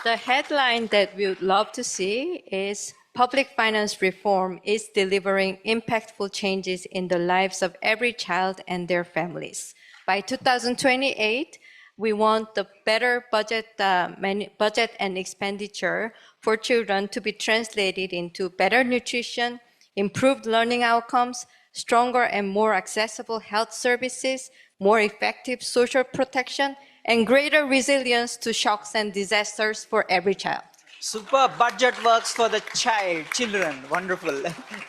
N: The headline that we would love to see is public finance reform is delivering impactful changes in the lives of every child and their families. By 2028, we want the better budget and expenditure for children to be translated into better nutrition, improved learning outcomes, stronger and more accessible health services, more effective social protection, and greater resilience to shocks and disasters for every child.
J: Super budget works for the children. Wonderful.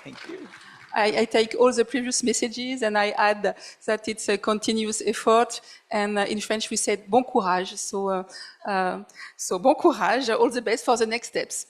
J: Thank you.
O: I take all the previous messages and I add that it's a continuous effort. And in French, we said bon courage. So bon courage, all the best for the next steps.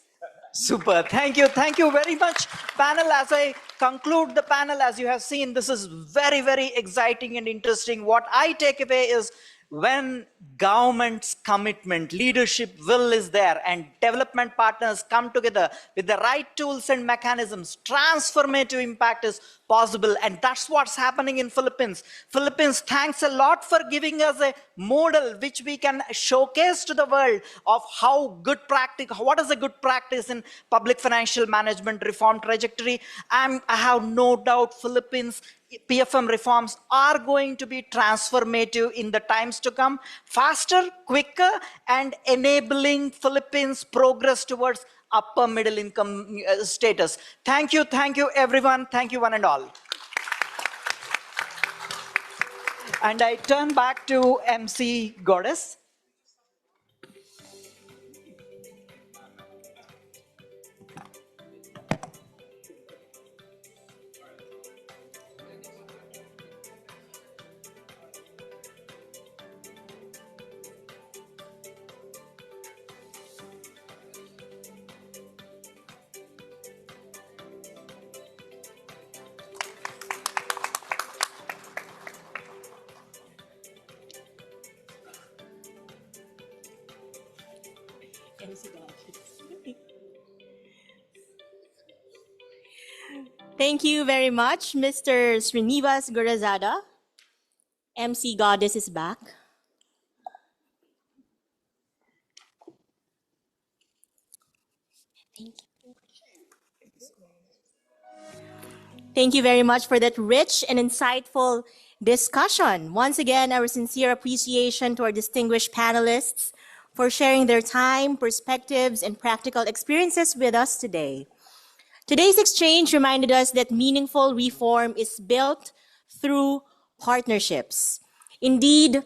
J: Super. Thank you. Thank you very much, panel. As I conclude the panel, as you have seen, this is very, very exciting and interesting. What I take away is when government's commitment, leadership, will is there, and development partners come together with the right tools and mechanisms, transformative impact is possible. And that's what's happening in Philippines. Philippines, thanks a lot for giving us a model which we can showcase to the world of how good practice, what is a good practice in public financial management reform trajectory. I have no doubt Philippines PFM reforms are going to be transformative in the times to come, faster, quicker, and enabling Philippines' progress towards upper middle income status. Thank you everyone. Thank you one and all. And I turn back to MC Goddess.
A: Thank you very much, Mr. Srinivas Gurazada. MC Goddess is back. Thank you. Thank you very much for that rich and insightful discussion. Once again, our sincere appreciation to our distinguished panelists for sharing their time, perspectives, and practical experiences with us today. Today's exchange reminded us that meaningful reform is built through partnerships. Indeed,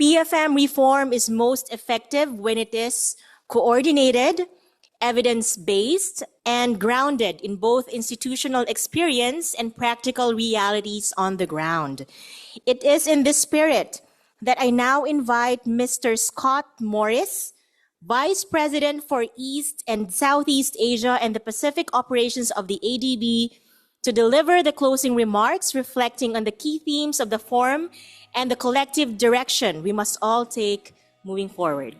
A: PFM reform is most effective when it is coordinated, evidence-based, and grounded in both institutional experience and practical realities on the ground. It is in this spirit that I now invite Mr. Scott Morris, Vice President for East and Southeast Asia and the Pacific Operations of the ADB, to deliver the closing remarks reflecting on the key themes of the forum and the collective direction we must all take moving forward.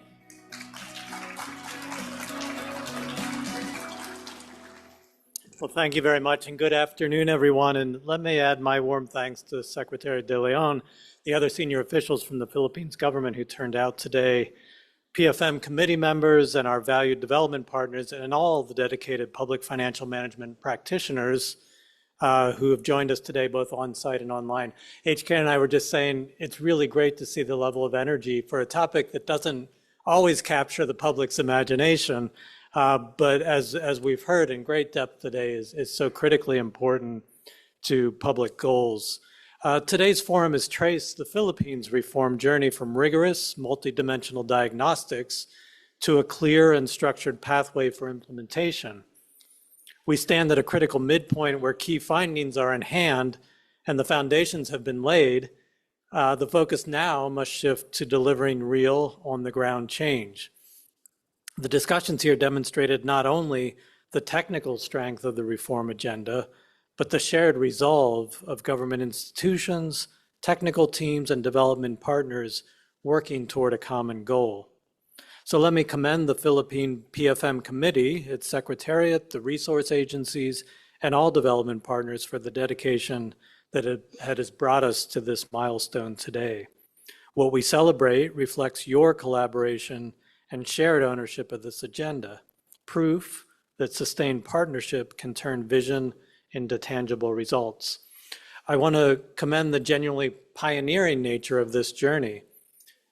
E: Well, thank you very much, and good afternoon, everyone. And let me add my warm thanks to Secretary De Leon, the other senior officials from the Philippines government who turned out today, PFM committee members and our valued development partners, and all the dedicated public financial management practitioners who have joined us today, both on site and online. HK and I were just saying, it's really great to see the level of energy for a topic that doesn't always capture the public's imagination, but as we've heard in great depth today, is so critically important to public goals.
P: Today's forum has traced the Philippines' reform journey from rigorous, multidimensional diagnostics to a clear and structured pathway for implementation. We stand at a critical midpoint where key findings are in hand and the foundations have been laid. The focus now must shift to delivering real, on-the-ground change. The discussions here demonstrated not only the technical strength of the reform agenda, but the shared resolve of government institutions, technical teams, and development partners working toward a common goal. So let me commend the Philippine PFM Committee, its secretariat, the resource agencies, and all development partners for the dedication that has brought us to this milestone today. What we celebrate reflects your collaboration and shared ownership of this agenda, proof that sustained partnership can turn vision into tangible results. I want to commend the genuinely pioneering nature of this journey.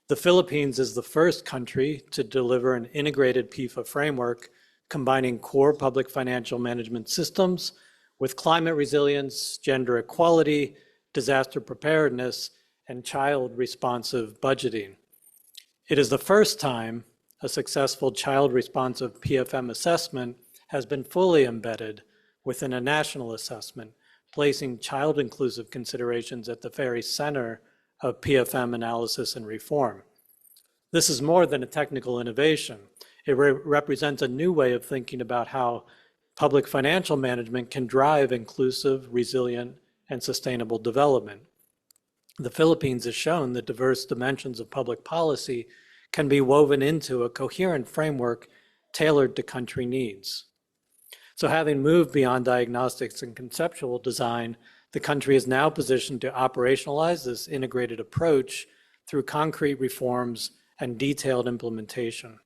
P: The Philippines is the first country to deliver an integrated PEFA framework combining core public financial management systems with climate resilience, gender equality, disaster preparedness, and child-responsive budgeting. It is the first time a successful child-responsive PFM assessment has been fully embedded within a national assessment, placing child-inclusive considerations at the very center of PFM analysis and reform. This is more than a technical innovation. It represents a new way of thinking about how public financial management can drive inclusive, resilient, and sustainable development. The Philippines has shown that diverse dimensions of public policy can be woven into a coherent framework tailored to country needs. So having moved beyond diagnostics and conceptual design, the country is now positioned to operationalize this integrated approach through concrete reforms and detailed implementation.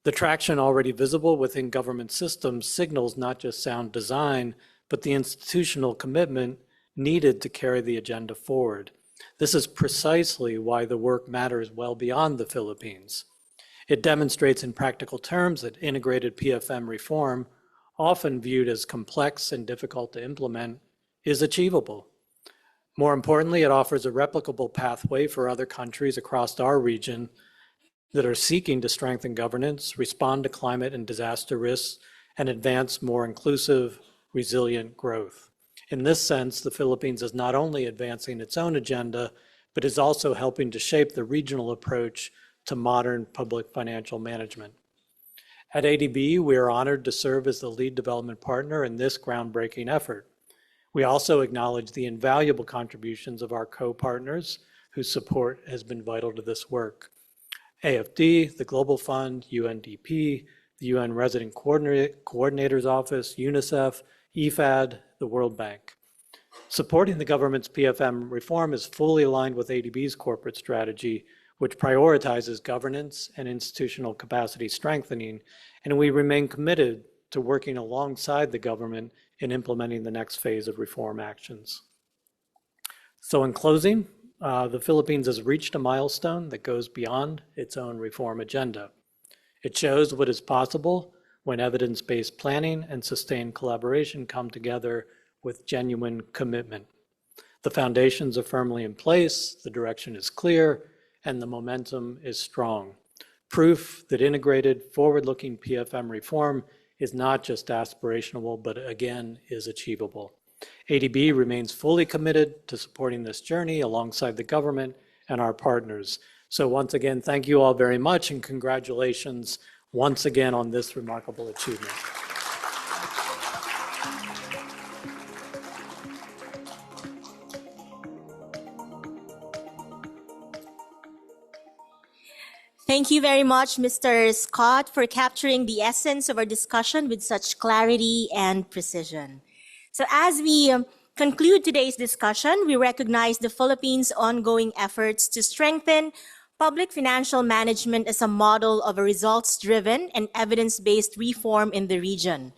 P: The traction already visible within government systems signals not just sound design, but the institutional commitment needed to carry the agenda forward. This is precisely why the work matters well beyond the Philippines. It demonstrates in practical terms that integrated PFM reform, often viewed as complex and difficult to implement, is achievable. More importantly, it offers a replicable pathway for other countries across our region that are seeking to strengthen governance, respond to climate and disaster risks, and advance more inclusive, resilient growth. In this sense, the Philippines is not only advancing its own agenda, but is also helping to shape the regional approach to modern public financial management. At ADB, we are honored to serve as the lead development partner in this groundbreaking effort. We also acknowledge the invaluable contributions of our co-partners whose support has been vital to this work. AFD, the Global Fund, UNDP, the UN Resident Coordinator's Office, UNICEF, EFAD, the World Bank. Supporting the government's PFM reform is fully aligned with ADB's corporate strategy, which prioritizes governance and institutional capacity strengthening, and we remain committed to working alongside the government in implementing the next phase of reform actions. So in closing, the Philippines has reached a milestone that goes beyond its own reform agenda. It shows what is possible when evidence-based planning and sustained collaboration come together with genuine commitment. The foundations are firmly in place, the direction is clear, and the momentum is strong. Proof that integrated, forward-looking PFM reform is not just aspirational, but again, is achievable. ADB remains fully committed to supporting this journey alongside the government and our partners. So once again, thank you all very much and congratulations once again on this remarkable achievement.
A: Thank you very much, Mr. Scott, for capturing the essence of our discussion with such clarity and precision. So as we conclude today's discussion, we recognize the Philippines' ongoing efforts to strengthen public financial management as a model of a results-driven and evidence-based reform in the region,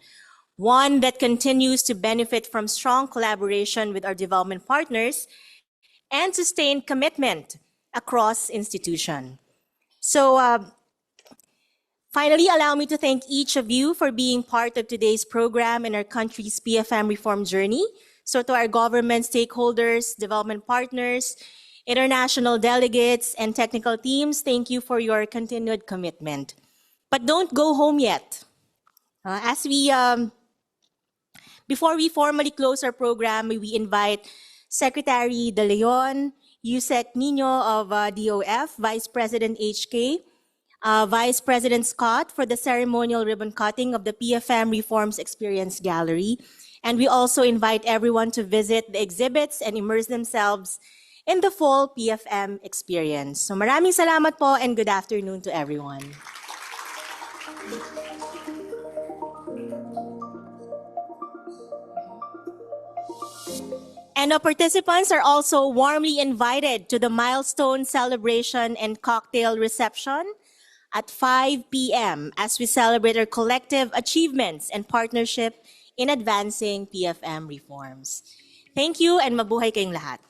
A: one that continues to benefit from strong collaboration with our development partners and sustained commitment across institutions. So finally, allow me to thank each of you for being part of today's program in our country's PFM reform journey. So to our government stakeholders, development partners, international delegates, and technical teams, thank you for your continued commitment. But don't go home yet. Before we formally close our program, we invite Secretary De Leon, Yusek Nino of DOF, Vice President HK, Vice President Scott for the ceremonial ribbon cutting of the PFM Reforms Experience Gallery. And we also invite everyone to visit the exhibits and immerse themselves in the full PFM experience. So maraming salamat po and good afternoon to everyone. And our participants are also warmly invited to the milestone celebration and cocktail reception at 5 p.m. as we celebrate our collective achievements and partnership in advancing PFM reforms. Thank you and mabuhay kayong lahat.